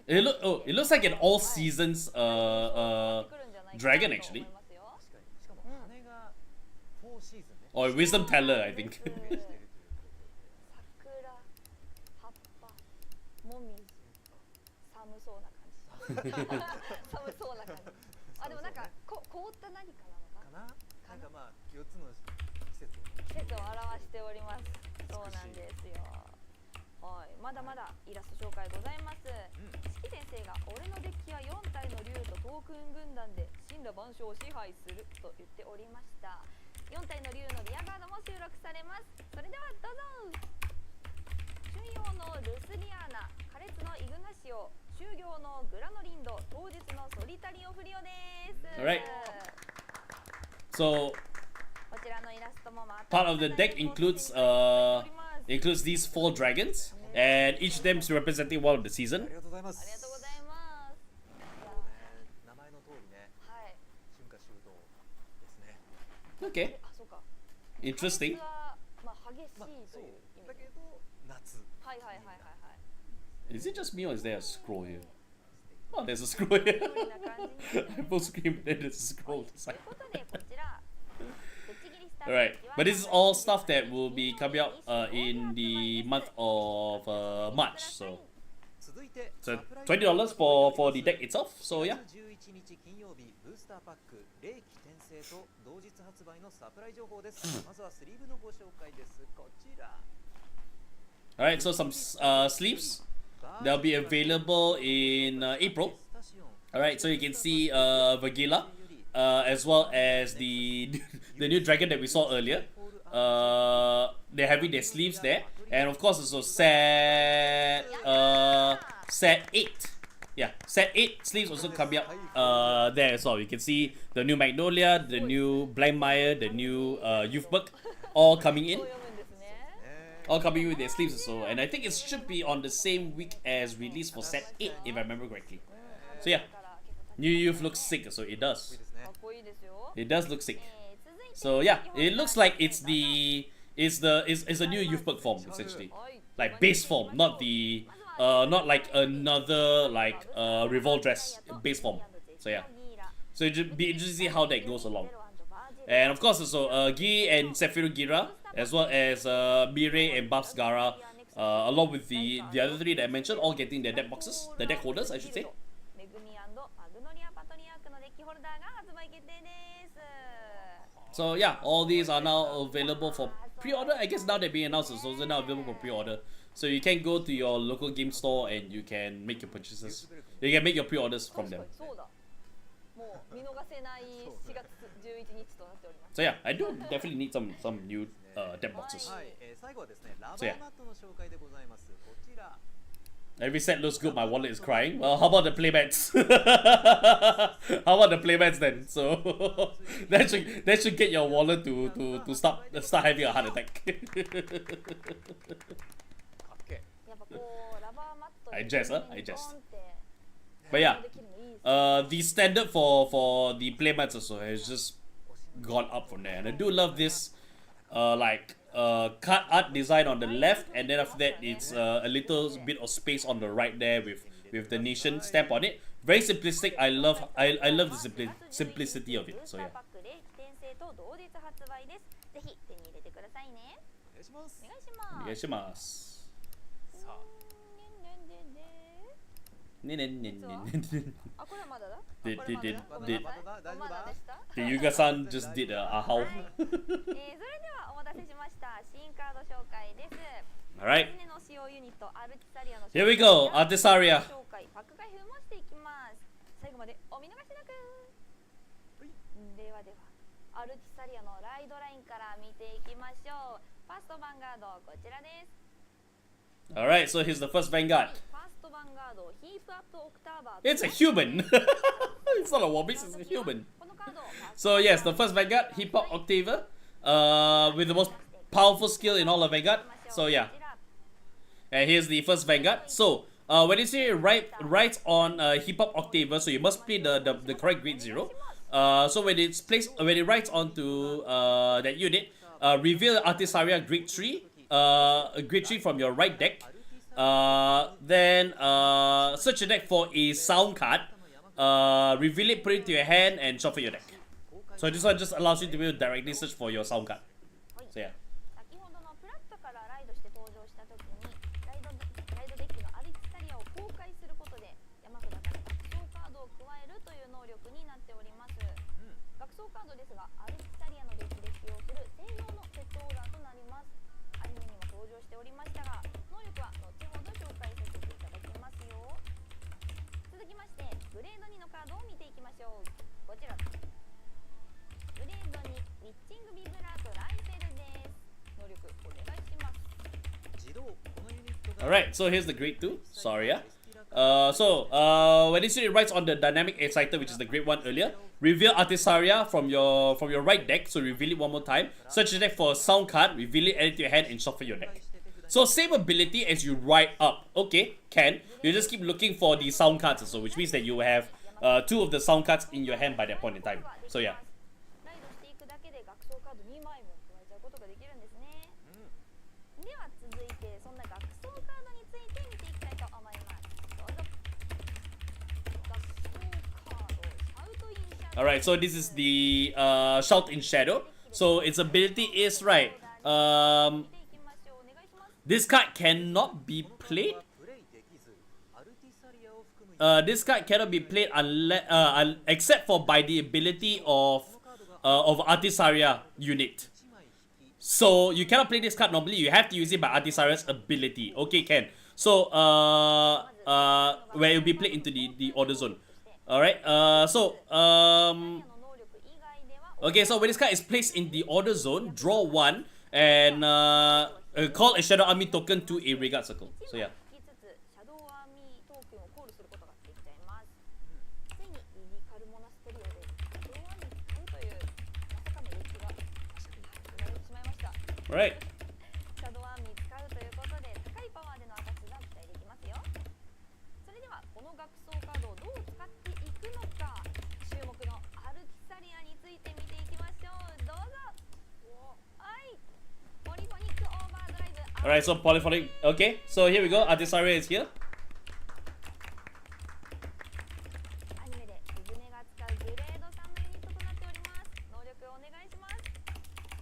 It looks like an all seasons dragon actually. Or Wisdom Teller, I think. 寒そうな感じ。寒そうな感じ。あ、でもなんか凍った何かなのかな。なんかまあ4つの季節を表しております。そうなんですよ。はい、まだまだイラスト紹介ございます。四季先生が俺のデッキは4体の竜とトークン軍団で神羅万象を支配すると言っておりました。4体の竜のリアガードも収録されます。それではどうぞ。春陽のルスリアーナ、カレツのイグナシオ、修行のグラノリンド、当日のソリタリオフリオです。Alright. So, こちらのイラストもまた part of the deck includes these 4 dragons, and each of them is representing one of the season. ありがとうございます。ありがとうございます。名前の通りね。はい。春夏秋冬ですね。Okay. あ、そうか。Interesting. まあ激しいという意味。だけど夏。はいはいはいはいはい。Is it just me or is there a scroll here? Oh, there's a scroll here. I full screen, but then there's a scroll. Alright, but this is all stuff that will be coming out in the month of March. So So $20 for the deck itself. So yeah. 11日金曜日ブースターパック霊気転生と同日発売のサプライ情報です。まずはスリーブのご紹介です。こちら。Alright, so some sleeves. They'll be available in April. Alright, so you can see Vagila, as well as the the new dragon that we saw earlier. They're having their sleeves there, and of course also set 8. Yeah, set 8 sleeves also coming up there as well. You can see the new Magnolia, the new Blindmire, the new Youth Book, all coming in. All coming with their sleeves also, and I think it should be on the same week as release for set 8 if I remember correctly. So yeah, New Youth looks sick, so it does. It does look sick. So yeah, it looks like it's a new Youth Book form essentially, like base form, not the not like another like Revolt dress base form. So yeah, so it should be interesting to see how that goes along. And of course also Gi and Sephiroth Gira, as well as Mirai and Buffs Gara, along with the other 3 that I mentioned, all getting their deck boxes, the deck holders I should say. So yeah, all these are now available for pre-order. I guess now they're being announced, so they're now available for pre-order. So you can go to your local game store and you can make your purchases. You can make your pre-orders from them. So yeah, I do definitely need some new deck boxes. So yeah. Every set looks good, my wallet is crying. Well, how about the playmats? How about the playmats then? So that should get your wallet to start having a heart attack. I jest, huh? I jest. But yeah, the standard for the playmats also has just gone up from there, and I do love this card art design on the left, and then after that it's a little bit of space on the right there with the nation stamp on it. Very simplistic. I love the simplicity of it. So yeah. お願いします。Did Yuga-san just did a howl? Alright. Here we go, Artisaria. アルティサリアのライドラインから見ていきましょう。ファーストヴァンガードこちらです。 Alright, so here's the first Vanguard. It's a human. It's not a Wobbies, it's a human. So yes, the first Vanguard, Hip Hop Octaver, with the most powerful skill in all of Vanguard. So yeah. And here's the first Vanguard. So when you say write on Hip Hop Octaver, so you must play the correct grade 0. So when it's placed, when it writes onto that unit, reveal Artisaria grade 3. Grade 3 from your right deck. Then search your deck for a sound card. Reveal it, put it to your hand, and shuffle your deck. So this one just allows you to be able to directly search for your sound card. So yeah. Alright, so here's the grade 2, Saria. When it writes on the dynamic exciter, which is the grade 1 earlier, reveal Artisaria from your right deck, so reveal it one more time. Search your deck for a sound card, reveal it, add it to your hand, and shuffle your deck. So same ability as you write up. Okay, can. You just keep looking for the sound cards also, which means that you have 2 of the sound cards in your hand by that point in time. So yeah. Alright, so this is the Shout in Shadow. So its ability is right. This card cannot be played this card cannot be played unless except for by the ability of Artisaria unit. So you cannot play this card normally. You have to use it by Artisaria's ability. Okay, can. So where it will be played into the order zone. Alright. Okay, so when this card is placed in the order zone, draw one and call a Shadow Army token to a Regard Circle. So yeah. 引きつつシャドウアーミートークンをコールすることができちゃいます。ついにリリカルモナステリオでシャドウアーミー使うというまさかの歴史が生まれてしまいました。 Alright. シャドウアーミー使うということで高いパワーでのアタックが期待できますよ。それではこの学装カードをどう使っていくのか、注目のアルティサリアについて見ていきましょう。どうぞ。はい。ポリフォニックオーバードライブ。 Alright, so polyphonic. Okay, so here we go. Artisaria is here. アニメでリズネが使うグレード3のユニットとなっております。能力をお願いします。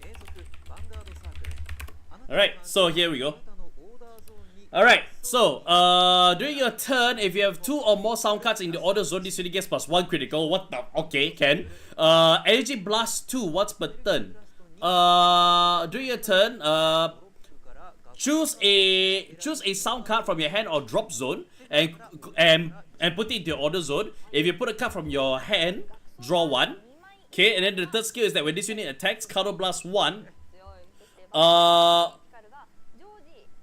永続ヴァンガードサークル。あなたの Alright, so here we あ go. なたのオーダーゾーンに Alright, so during your turn, if you have 2 or more sound cards in the order zone, this unit gets +1 critical. What the? Okay, can. Energy blast 2 once per turn. During your turn, choose a sound card from your hand or drop zone and put it into your order zone. If you put a card from your hand, draw one. Okay, and then the third skill is that when this unit attacks, counter blast 1.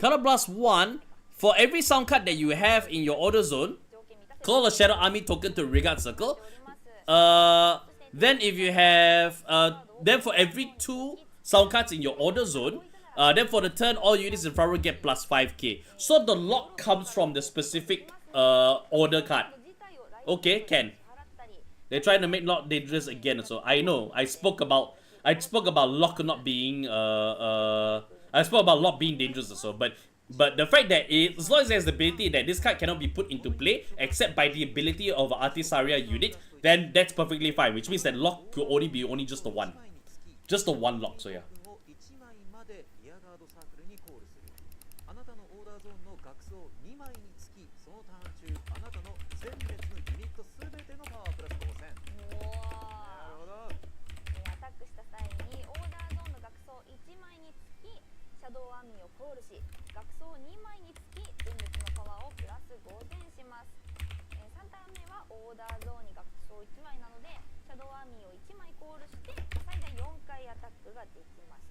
Counter blast 1 for every sound card that you have in your order zone. Call a Shadow Army token to Regard Circle. Then if you have then for every 2 sound cards in your order zone, then for the turn, all units in front row get +5k. So the lock comes from the specific order card. Okay, can. They're trying to make lock dangerous again. So I know I spoke about lock not being I spoke about lock being dangerous also, but the fact that as long as there's the ability that this card cannot be put into play except by the ability of an Artisaria unit, then that's perfectly fine. Which means that lock could only be just the one lock. So yeah. を1枚までリアガードサークルにコールする。あなたのオーダーゾーンの学装2枚につき、そのターン中、あなたの全列のユニットすべてのパワープラス5000。なるほど。アタックした際にオーダーゾーンの学装1枚につきシャドウアーミーをコールし、学装2枚につき全列のパワーをプラス5000します。3ターン目はオーダーゾーンに学装1枚なのでシャドウアーミーを1枚コールして最大4回アタックができます。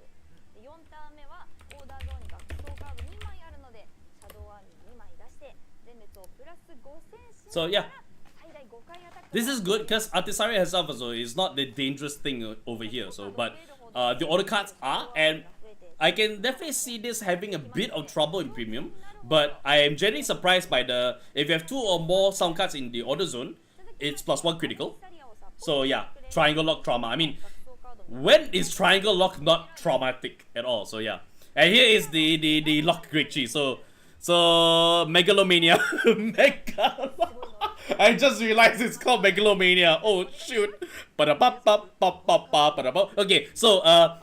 4ターン目はオーダーゾーンに学装カード2枚あるのでシャドウアーミー2枚出して全列をプラス5000し So yeah. 最大5回アタック。 This is good because Artisaria herself also is not the dangerous thing over here. So, but the order cards are, and I can definitely see this having a bit of trouble in premium. But I am generally surprised by if you have 2 or more sound cards in the order zone, it's +1 critical. So yeah, triangle lock trauma. I mean, when is triangle lock not traumatic at all? So yeah, and here is the lock great tree. So megalomania. I just realized it's called megalomania. Oh shoot. Okay, so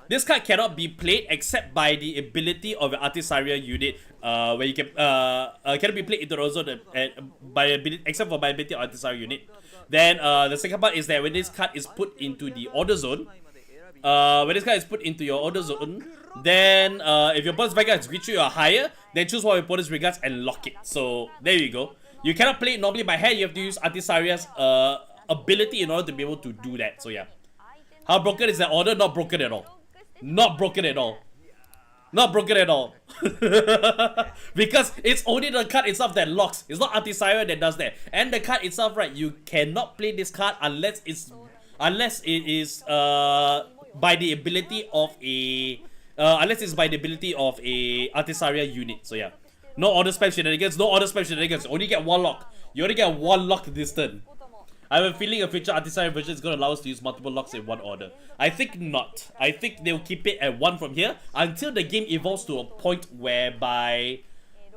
this card cannot be played except by the ability of an Artisaria unit. Where you can cannot be played into the zone by ability except for by ability of Artisaria unit. Then the second part is that when this card is put into the order zone, when this card is put into your order zone, then if your opponent's Vanguard is reach you or higher, then choose one of your opponent's regards and lock it. So there you go. You cannot play it normally by hand. You have to use Artisaria's ability in order to be able to do that. So yeah. How broken is that order? Not broken at all. Not broken at all. Not broken at all. Because it's only the card itself that locks. It's not Artisaria that does that. And the card itself, right, you cannot play this card unless it is by the ability of a Artisaria unit. So yeah. No order spell shenanigans, no order spell shenanigans. Only get one lock. You only get one lock this turn. I have a feeling a future Artisaria version is going to allow us to use multiple locks in one order. I think not. I think they'll keep it at 1 from here until the game evolves to a point whereby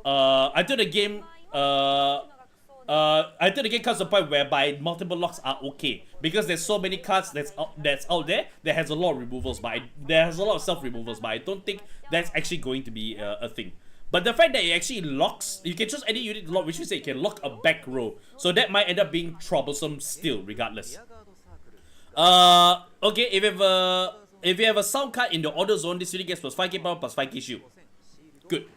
until the game comes to a point whereby multiple locks are okay, because there's so many cards that's out there that has a lot of removals, but there has a lot of self removals, but I don't think that's actually going to be a thing. But the fact that it actually locks, you can choose any unit to lock, which means it can lock a back row. So that might end up being troublesome still, regardless. Okay, if you have a sound card in the order zone, this unit gets plus 5k power plus 5k shield. Good.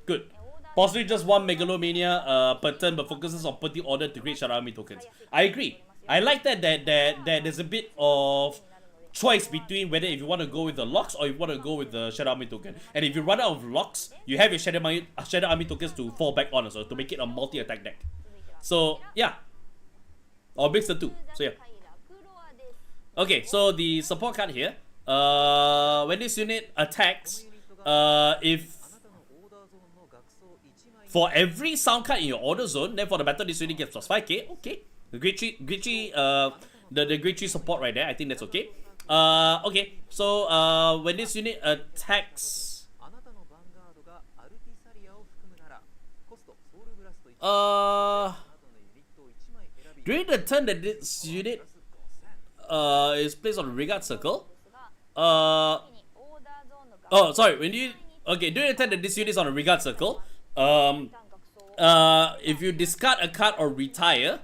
Good. Possibly just one Megalomania per turn, but focuses on putting order to create Shadow Army tokens. I agree. I like that there's a bit of choice between whether if you want to go with the locks or you want to go with the Shadow Army token. And if you run out of locks, you have your Shadow Army tokens to fall back on as well, to make it a multi-attack deck. So, yeah. Or mix the two. So, yeah. Okay, so the support card here. When this unit attacks, if for every sound card in your order zone, then for the battle this unit gets plus 5k. Okay. The grade 3, the grade 3 support right there, I think that's okay. Okay, so when this unit attacks, during the turn that this unit is placed on the regard circle, oh sorry, when you during the turn that this unit is on the regard circle, if you discard a card or retire,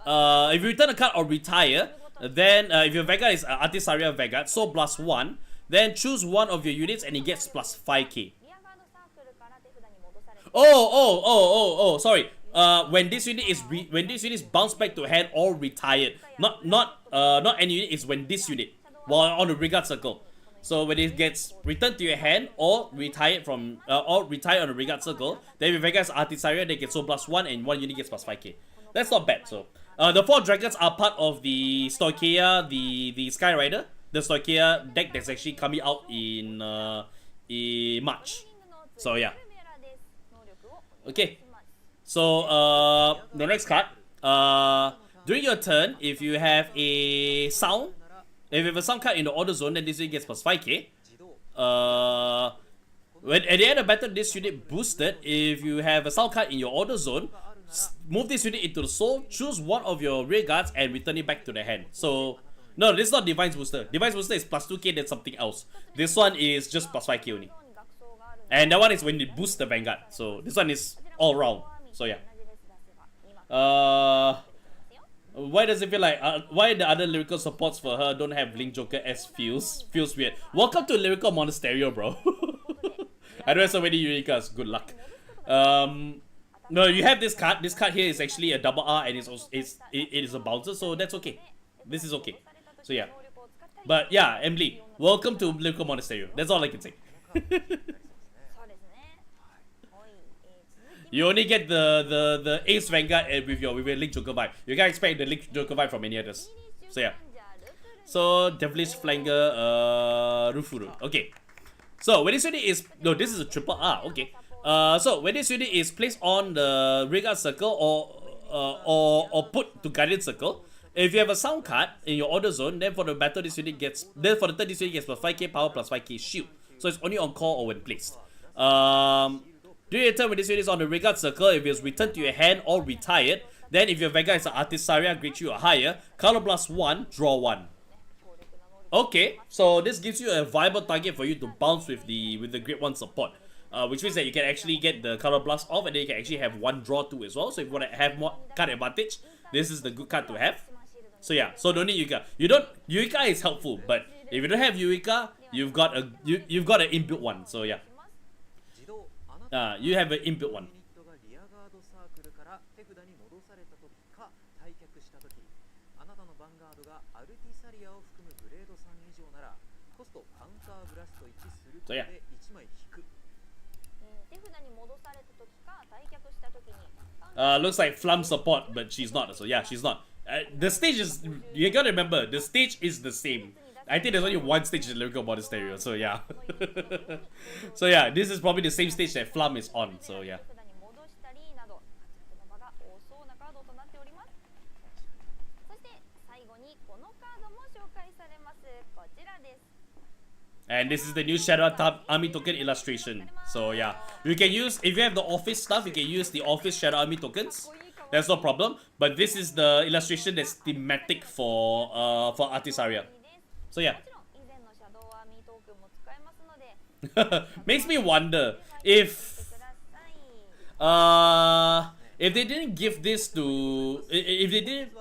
if you return a card or retire, then if your Vanguard is Artisaria Vanguard, so plus 1, then choose one of your units and it gets plus 5k. Sorry. When this unit is bounced back to hand or retired, not any unit, is when this unit while on the regard circle. So when it gets returned to your hand or retired from on the regard circle, then your Vanguard is Artisaria, they get so plus 1 and one unit gets plus 5k. That's not bad. So the 4 dragons are part of the Stoicheia, the Sky Rider, the Stoicheia deck that's actually coming out in March. So yeah. Okay. So the next card. During your turn, if you have a sound, if you have a sound card in the order zone, then this unit gets plus 5k. When at the end of battle, this unit boosted. If you have a sound card in your order zone, move this unit into the soul, choose one of your rear guards and return it back to the hand. So, no, this is not Divine's Booster. Divine's Booster is plus 2k, that's something else. This one is just plus 5k only. And that one is when you boost the Vanguard. So, this one is all round. So, yeah. Why does it feel like, why the other lyrical supports for her don't have Link Joker as feels weird. Welcome to Lyrical Monasterio, bro. I don't have so many Eureka's, good luck. No, you have this card. This card here is actually a double R and it is a bouncer, so that's okay. This is okay. So yeah. But yeah, Emily, welcome to Lyrical Monasterio. That's all I can say. You only get the Ace Vanguard with your Link Joker vibe. You can't expect the Link Joker vibe from any others. So yeah. So Devilish Flanger Rufuru. Okay. So when this unit is this is a triple R, okay. So when this unit is placed on the regard circle or put to guardian circle, if you have a sound card in your order zone, then for the battle this unit gets for the turn this unit gets plus 5k power plus 5k shield. So it's only on call or when placed. During your turn when this unit is on the regard circle, if it's returned to your hand or retired, then if your Vanguard is an Artisaria grade 3 or higher, color plus 1, draw 1. Okay, so this gives you a viable target for you to bounce with the grade 1 support. Which means that you can actually get the color blast off and then you can actually have 1 draw 2 as well. So if you want to have more card advantage, this is the good card to have. So yeah, so don't need Eureka. Eureka is helpful, but if you don't have Eureka, you've got an inbuilt one. So yeah. You have an inbuilt one. So yeah. Looks like Flum support, but she's not. So yeah, she's not. The stage is, you gotta remember, the stage is the same. I think there's only one stage in Lyrical Monasterio, so yeah. So yeah, this is probably the same stage that Flum is on, so yeah. And this is the new Shadow Army token illustration. So yeah, you can use, if you have the office stuff, you can use the office Shadow Army tokens. That's no problem. But this is the illustration that's thematic for Artisaria. So yeah. Makes me wonder if they didn't give this to if they didn't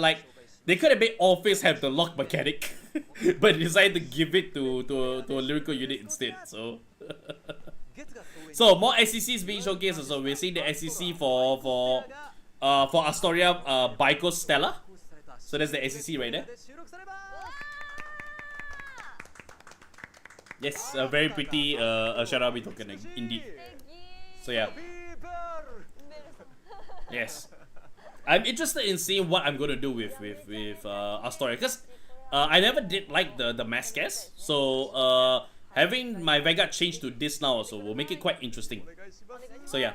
like they could have made Office have the lock mechanic, but decided to give it to a lyrical unit instead. So so more SCCs being showcased. So we're seeing the SCC for Astoria Baiko Stella. So that's the SCC right there. Yes, a very pretty Sharabi token indeed. So yeah. Yes. I'm interested in seeing what I'm gonna do with Astoria, because I never did like the Mascas. So having my Vanguard change to this now also will make it quite interesting. So yeah.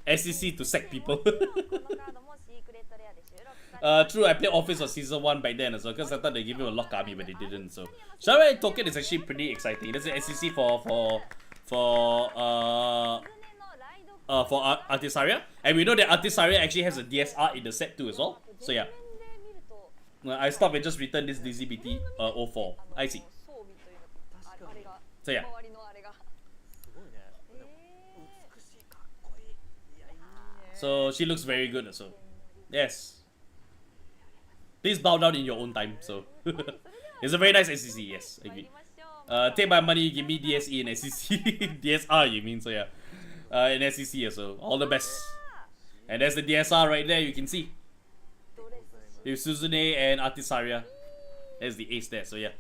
SCC to sack people. True, I played Office for Season 1 back then as well, because I thought they give you a lock army, but they didn't. So Sharabi token is actually pretty exciting. There's an SCC for Artisaria, and we know that Artisaria actually has a DSR in the set too as well. So yeah, I stopped and just returned this DZBT 04. I see. So yeah. So she looks very good also. Yes. Please bow down in your own time. So it's a very nice SCC. Yes, agree. Take my money, give me DSE and SCC. DSR you mean? So yeah. In SCC also. All the best. And there's the DSR right there, you can see. With Suzune and Artisaria. There's the ace there, so yeah.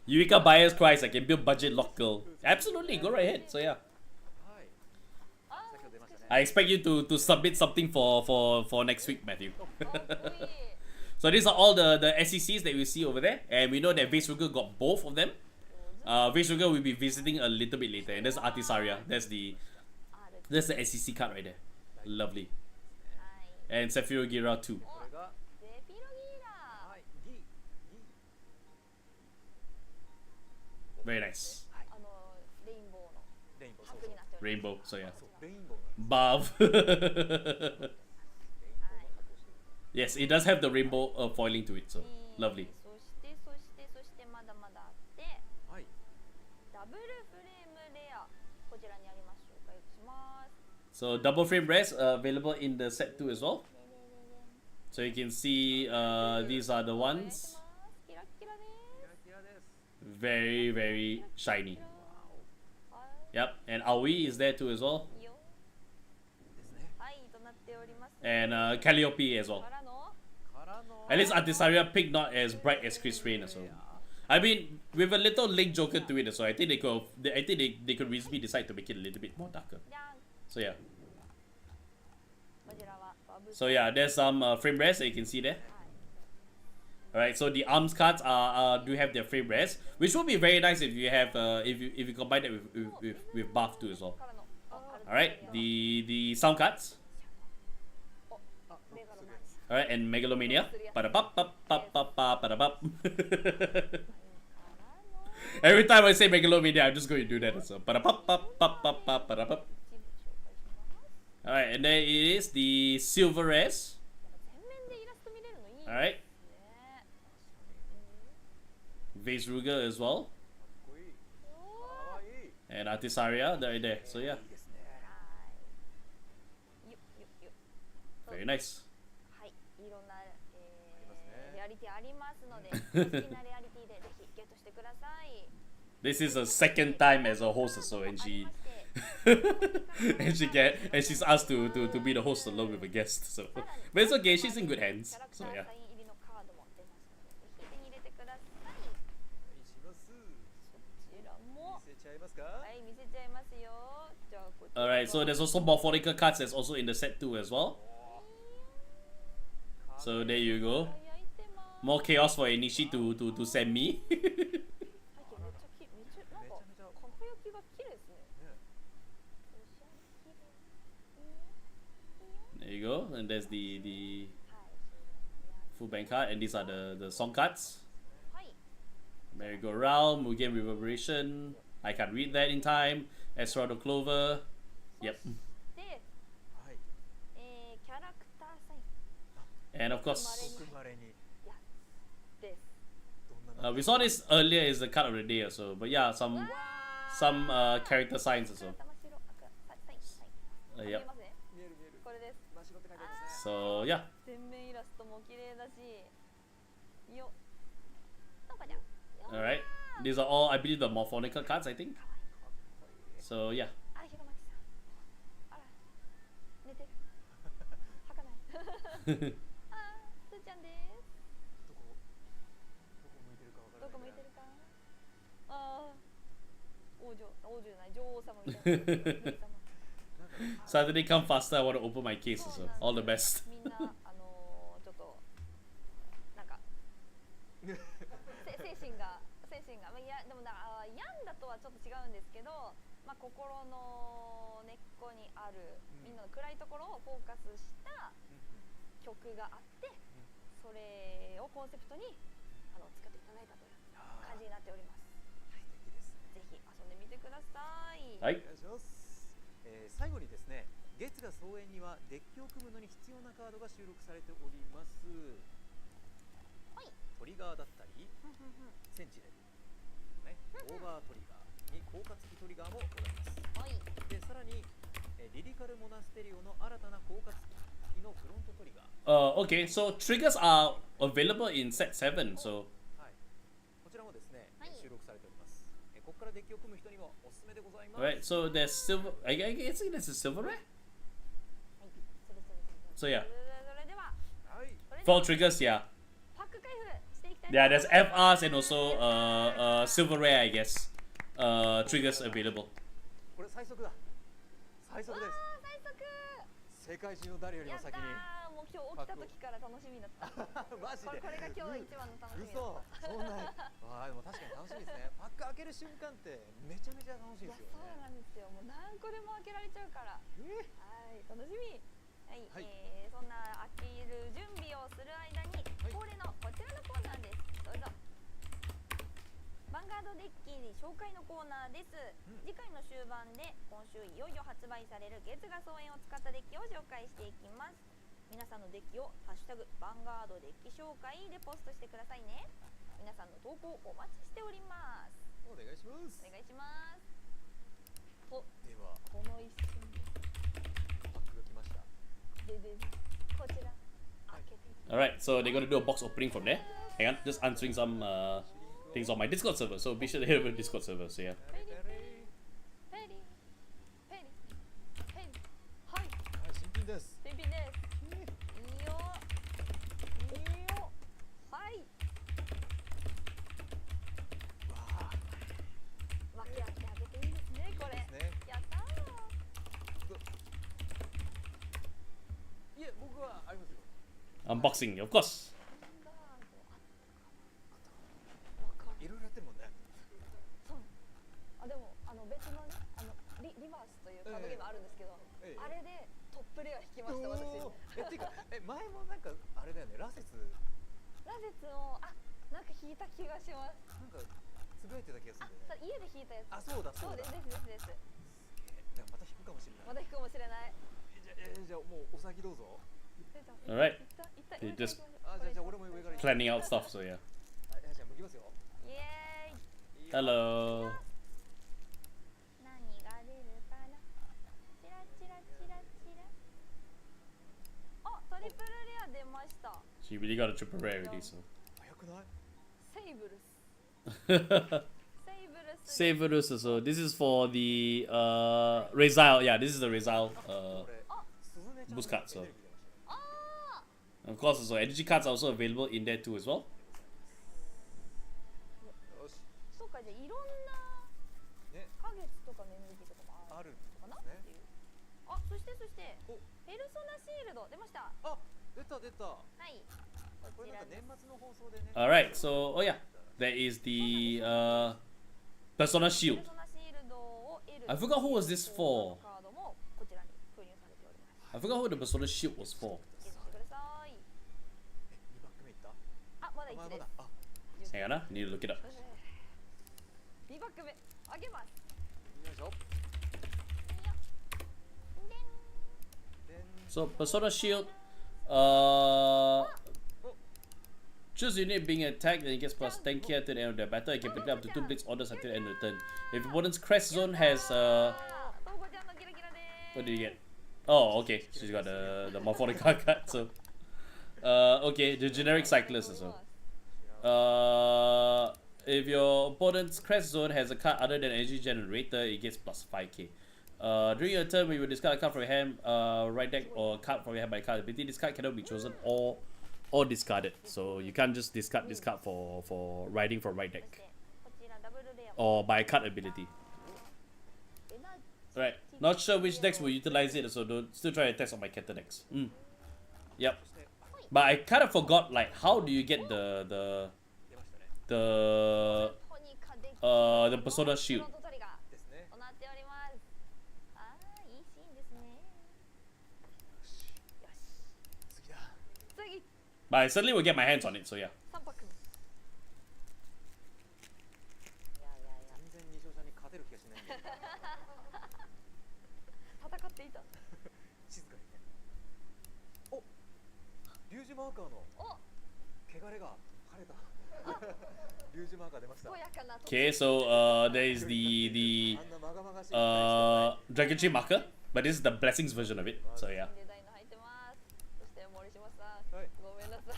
Eureka buyers cries, I can build budget lock girl. Absolutely, go right ahead, so yeah. I expect you to submit something for next week, Matthew. So these are all the SCCs that we see over there. And we know that Vaseruger got both of them. Vaseruger will be visiting a little bit later. And there's Artisaria. That's the SCC card right there. Lovely. And Sephirogira too. Very nice. Rainbow, so yeah. Bav. Yes, it does have the rainbow foiling to it, so lovely. So double frame rares available in the set 2 as well. So you can see these are the ones. Very, very shiny. Yep, and Aoi is there too as well. And Calliope as well. At least Artisaria picked not as bright as Chris Rain as well. I mean, with a little Link Joker to it as well, I think they could reasonably decide to make it a little bit more darker. So yeah. So yeah, there's some frame rares that you can see there. Alright, so the arms cards do have their frame rares, which would be very nice if you have if you combine that with buff too as well. Alright, the sound cards. Alright, and Megalomania. Every time I say Megalomania, I'm just going to do that as well. Alright, and then it is the silver rares. Alright. Vaseruger as well. And Artisaria, right there. So yeah. Very nice. This is a second time as a host, so and she and she's asked to be the host along with a guest. So, but it's okay. She's in good hands. So yeah. Alright, so there's also Morphonica cards that's also in the set 2 as well. So there you go. More chaos for Enishi to send me. There you go, and there's the full bank card, and these are the song cards. Merry-Go-Round, Mugen Reverberation. I can't read that in time. Esmeralda Clover. Yep. And of course, we saw this earlier as the card of the day or so. But yeah, some some character signs as well. 見 Yep. えますね。見える見える。これです。真白って書いてありますね。 So yeah. 全面イラストも綺麗だし。よ。どこじゃ。 Alright. These are all, I believe, the Morphonica cards, I think. So yeah. あ、ひろまきさん。あら。寝てる。はかない。あ、すーちゃんです。どこ向いてるかわからない。どこ向いてるか。ああ。王女じゃない、女王様みたいな。女王様。 Saturday come faster, I want to open my case, so all the best. みんなちょっとなんか精神がいやでも病んだとはちょっと違うんですけど、まあ心の根っこにあるみんなの暗いところをフォーカスした曲があって、それをコンセプトに作っていただいたという感じになっております。素敵ですね。ぜひ遊んでみてください。はい。お願いします。最後にですね、月が総演にはデッキを組むのに必要なカードが収録されております。はい。トリガーだったり、センチネル、ね、オーバートリガーに効果付きトリガーもございます。はい。で、さらにリリカルモナステリオの新たな効果付きのフロントトリガー。Okay, so triggers are available in set 7, so はい。こちらもですね、はい収録されております。ここからデッキを組む人にもおすすめでございます。 alright, so there's silver, I guess this is silver rare? はい。So yeah, それでは。はい。 4 triggers, yeah. パック開封していきたいと Yeah, 思いま there's す。 FRs and also silver rare, I guess. Triggers available. これ最速だ。最速です。あー、最速。世界中の誰よりやったも先に。ー。もう今日起きた時から楽しみだった。マジで。これが今日一番の楽しみだ嘘。った。そんな。ああ、でも確かに楽しみですね。パック開ける瞬間ってめちゃめちゃ楽しいいや、ですよそうね。なんですよ。もう何個でも開けられちゃうから。はい、楽しみ。はい、はいそんな開ける準備をする間に、恒例のこちらのコーナーです。どうぞ。ヴァンガードデッキ紹介のコーナーです。次回の終盤で今週いよいよ発売される月が総演を使ったデッキを紹介していきます。皆さんのデッキをハッシュタグヴァンガードデッキ紹介でポストしてくださいね。皆さんの投稿お待ちしております。お願いします。お願いします。と、ではこの一瞬パックが来ました。でこちら開けていきます。 Alright, so they're gonna do a box opening from there. Hang on, just answering some things on my Discord server, so be sure to head over to Discord server, so yeah. ペリペリペリペリ、はい、はい、新品です。新品です。いいよいいよ。はい、わあ、分け合ってあげていいですね、これ。ですね。やったー。いえ、僕はありますよ。 Unboxing, of course. バンガードわかる。いろいろやってるもんね。そう。あ、でも別のね、リバースというカードゲームあるんですけど、ええあれでトップレア引きました、私。おーてか、前もなんかあれだよね、ラセスラゼツをなんか引いた気がします。なんかつぶやいてた気がするんだよね。家で引いたやつ。あ、そうだそそううだ。ですですです。なんかまた引くかもしれない。まだ引くかもしれない。じゃあもうお先どうぞ。 Alright, いった they just あ、じゃあ俺も上から。 planning out stuff, so yeah. じゃあ向きますよ。イエーイ。 Hello. 何が出るかな。チラチラチラチラ。あ、トリプルレア出ました。 She really got a triple rare already, so. 早くない？セイブルス。セイブルス。 Saverus, so this is for the Rezile, yeah, this is the Rezile これスズネちゃんの boost card, so. エネルギー出ましたね。あ Of course, so energy cards are also available in there too as well. よし。ー、そうか、じゃあいろんなね、花月とかのエネルギーとかもあるあるのかなねっていう。あ、そしてお、ペルソナシールド出ました。あ、出た出た。はい。これなんか年末の放送でね。 Alright, so, oh yeah, there is the Persona ペ Shield. ルソナシールドを得る。 I forgot who was this for. カードもこちらに封入されております。 I forgot who the Persona Shield was for. チェックしてください。 2バック目いった？あ、まだ1です。あ、 Hang on, I need to look it up. 2バック目開けます。よいしょ。So Persona Shield, Choose unit being attacked, then it gets plus 10 key at the end of the battle. It can pick up to 2 blitz orders until the end of the turn. If opponent's crest zone has what did you get? Oh, okay. She's got the Morphonic card, so okay, the generic cyclist as well. If your opponent's crest zone has a card other than energy generator, it gets plus 5k. During your turn, when you discard a card from your hand, right deck, or a card from your hand by card ability, this card cannot be chosen or discarded. So you can't just discard this card for riding from right deck or by card ability. Right, not sure which decks will utilize it, so don't still try to test on my Keta decks. Yep, but I kind of forgot, like, how do you get the Persona Shield? But I certainly will get my hands on it, so yeah. マーカーの汚れが晴れた。リュウジマーカー出ました。 Okay, so there is the Dragon Tree marker, but this is the blessings version of it. So yeah.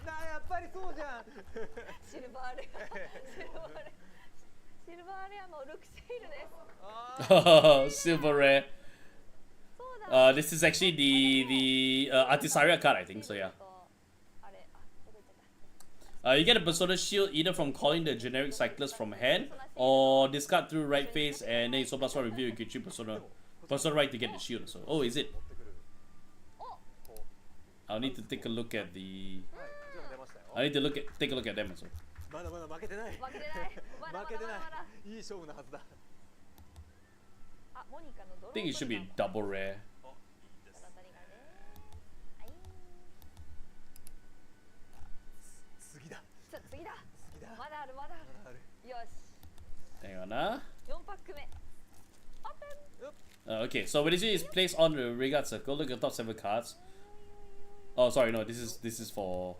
やっぱりそうじゃん。シルバーレアのルクセイルです。 Silver rare. This is actually the Artisaria card, I think. So yeah. You get a Persona Shield either from calling the generic cyclist from hand or discard through right face, and then you so plus one review, you get you Persona right to get the shield. So oh, is it? I'll need to take a look at the. I need to take a look at them as well. まだまだ負けてない。負けてない。いい勝負なはずだ。I think it should be double rare. 次だ。まだある。よし。 Hang on, ah. 4パック目。Okay, so what it is placed on the Vanguard circle. Look at the top 7 cards. Oh, sorry, no. This is for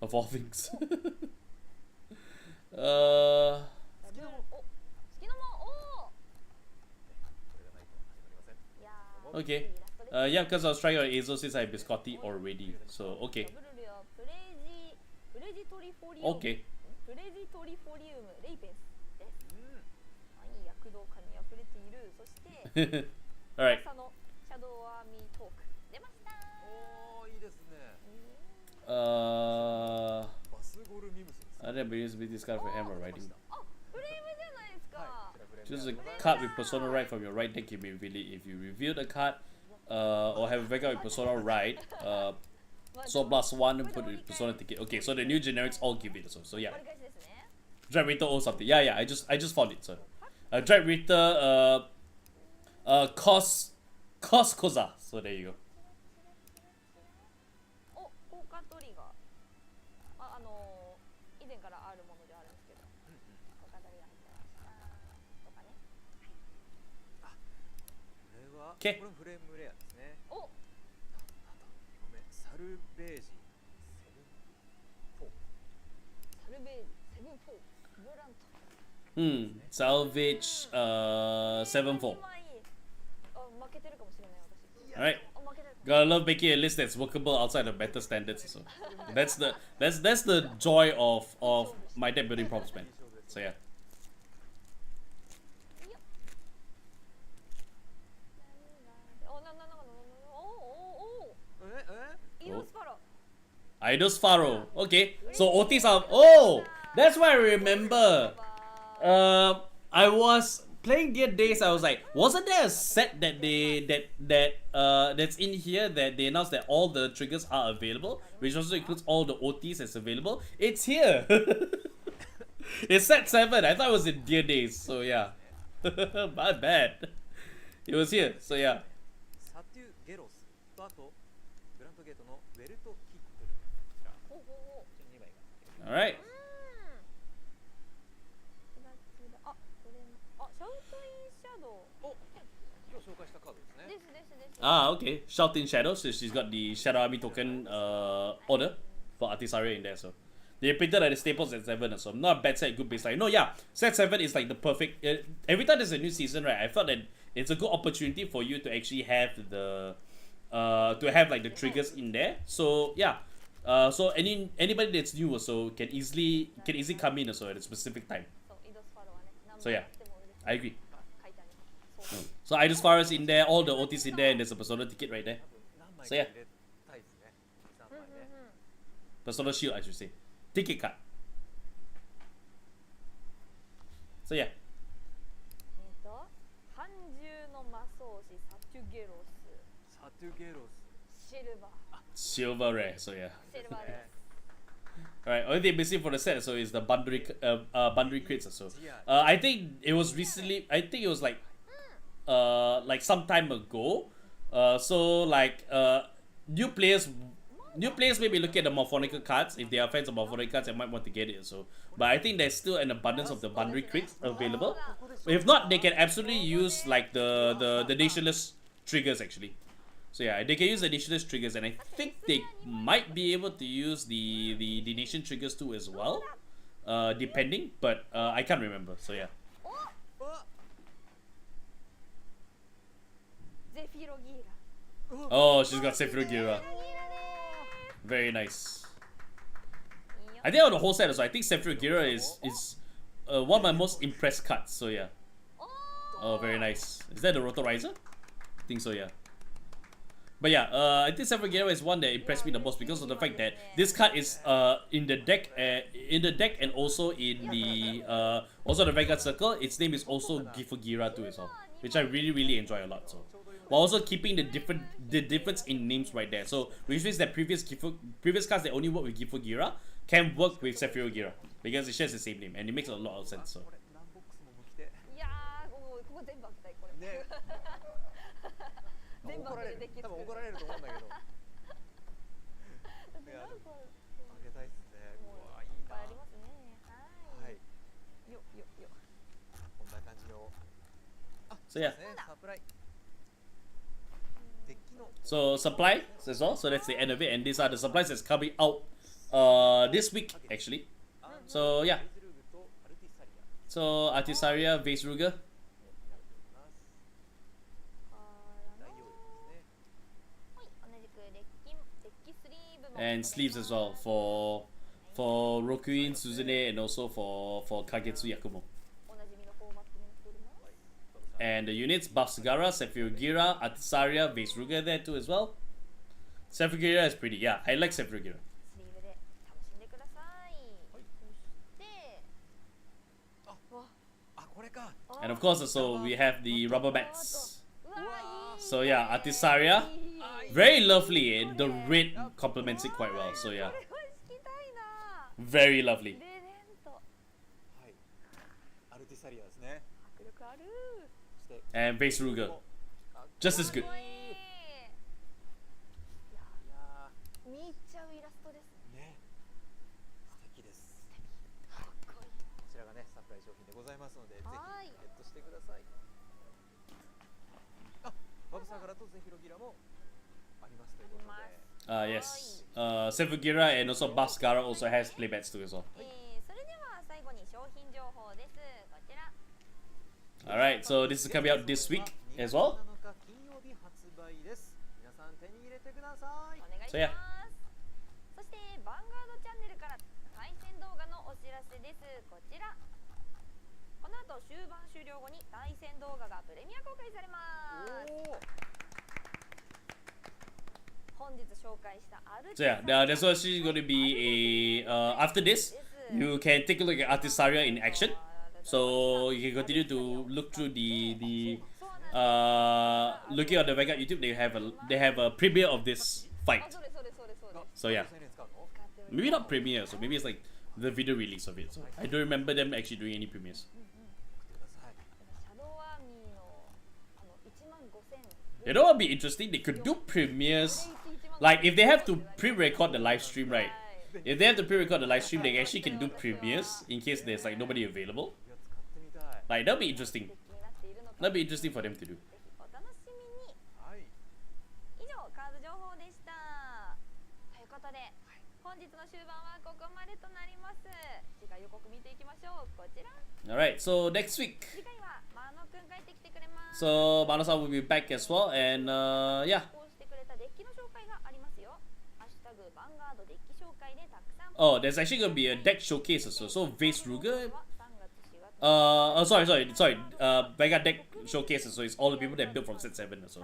of all things. Okay. Yeah, because I was trying on Azo since I have Biscotti already. So okay. Okay. Alright. Other abilities be discarded for hammer riding. Choose a card with Persona Ride from your right deck. You may reveal it. If you reveal the card or have a Vanguard with Persona Ride, so plus 1 and put it with Persona ticket. Okay, so the new generics all give it. So yeah. Dread Ritter or something. Yeah, I just found it. So Dread Ritter Cos Koza. So there you go. Okay. これフレームレアですね。お。ごめん、サルベージ7-4。Salvage 7-4. Alright. Gotta love making a list that's workable outside of better standards. So that's the joy of my deck building props, man. So yeah. Eidos Faro. Okay, so OTs are. Oh, that's why I remember. I was playing the other days. I was like, wasn't there a set that that's in here that they announced that all the triggers are available, which also includes all the OTs that's available? It's here. It's set 7. I thought it was in Dear Days. So yeah, my bad. It was here. So yeah. All right. Ah, okay. Shouting Shadow. So she's got the Shadow Army token order for Artisaria in there. So They printed like the staples at 7, so not a bad set, good baseline. No, yeah, set 7 is like the perfect. Every time there's a new season, right, I felt that it's a good opportunity for you to actually have the like the triggers in there. So yeah, so anybody that's new also can easily come in also at a specific time. So yeah, I agree. So Idris Farah's in there, all the OTs in there, and there's a Persona ticket right there. So yeah, Persona Shield I should say, ticket card. So yeah. 半獣の魔装士サトゥゲロス。サトゥゲロス。シルバー。 Silver rare, so yeah. シルバーです。 Alright, only thing missing for the set so is the boundary crates so. I think it was recently. I think it was like some time ago. So like new players may be looking at the Morphonica cards. If they are fans of Morphonica cards, they might want to get it. So, but I think there's still an abundance of the boundary crates available. If not, they can absolutely use like the nationless triggers actually. So yeah, they can use the nationless triggers, and I think they might be able to use the nation triggers too as well, depending. But I can't remember. So yeah. Oh, she's got Sephiroth. Very nice. I think on the whole set also, I think Sephiroth is one of my most impressed cards. So yeah. Oh, very nice. Is that the Rotorizer? I think so, yeah. But yeah, I think Sephiroth is one that impressed me the most because of the fact that this card is in the deck and also in the the Vanguard Circle. Its name is also Gifugira too as well, which I really enjoy a lot. So, while also keeping the difference in names right there. So, which means that previous cards that only work with Gifugira can work with Sephiroth because it shares the same name and it makes a lot of sense. So. 怒られる多分怒られると思うんだけどいやあげたいっすねうわいいなありますねはいよこんな感じのSo yeah. サプライデッキの So supply as well. So that's the end of it, and these are the supplies that's coming out this week actually. So yeah. So Artisaria, Vase Ruger. And sleeves as well for Rokuin, Suzune, and also for Kagetsu Yakumo. And the units, Buffsgara, Sephiroth, Artisaria, Vase Ruger there too as well. Sephiroth is pretty, yeah, I like Sephiroth. And of course also we have the rubber mats. So yeah, Artisaria. Very lovely, and the red complements it quite well. So yeah, very lovely. And Vase Ruger, just as good. Yes. Sephiroth and also Buffsgara also has playbats too as well. Alright, so this is coming out this week as well. So yeah. そしてヴァンガードチャンネルから対戦動画のお知らせです。こちら。この後終盤終了後に対戦動画がプレミア公開されます。 So yeah, there's actually going to be a after this, you can take a look at Artisaria in action. So you can continue to look through the looking on the Vanguard YouTube. They have a premiere of this fight. So yeah, maybe not premiere. So maybe it's like the video release of it. So I don't remember them actually doing any premieres. You know what would be interesting? They could do premieres. Like, if they have to pre-record the live stream, right? If they have to pre-record the live stream, they actually can do premieres in case there's like nobody available. Like, that'll be interesting. That'll be interesting for them to do. 本本日の終盤はここまでとなります。次回予告見ていきましょう。こちら。Alright, so next week. 次回はマノくん帰ってきてくれます。So Mano-san will be back as well, and yeah. こうしてくれたデッキの紹介がありますよ。ハッシュタグバンガードデッキ紹介でたくさん。Oh, there's actually gonna be a deck showcase also. So Vase Ruger. Sorry. Vanguard deck showcases. So it's all the people that built from set 7 also.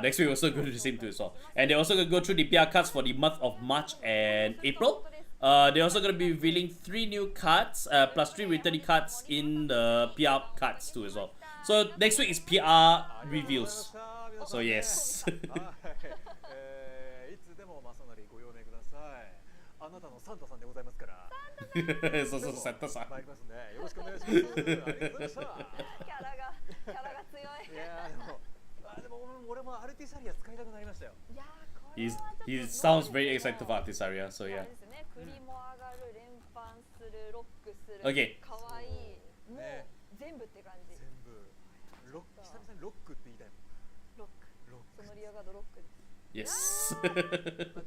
Next week we're also going to do the same too as well. And they're also going to go through the PR cards for the month of March and April. They're also going to be revealing 3 new cards, plus 3 returning cards in the PR cards too as well. So next week is PR reviews. So yes. あなたのサンタさんでございますから。そうサンタさん。参りますね。よろしくお願いします。ありがとうございました。キャラが強い。いやでも俺もアルティサリア使いたくなりましたよ。いやこれはちょっと He sounds very excited for Artisaria, so yeah. ですね。クリも上がる、連番する、ロックする。Okay. 可愛い。もう全部って感じ。全部。ロック久々にロックって言いたいもん。ロック。そのリアガードロックです。Yes. で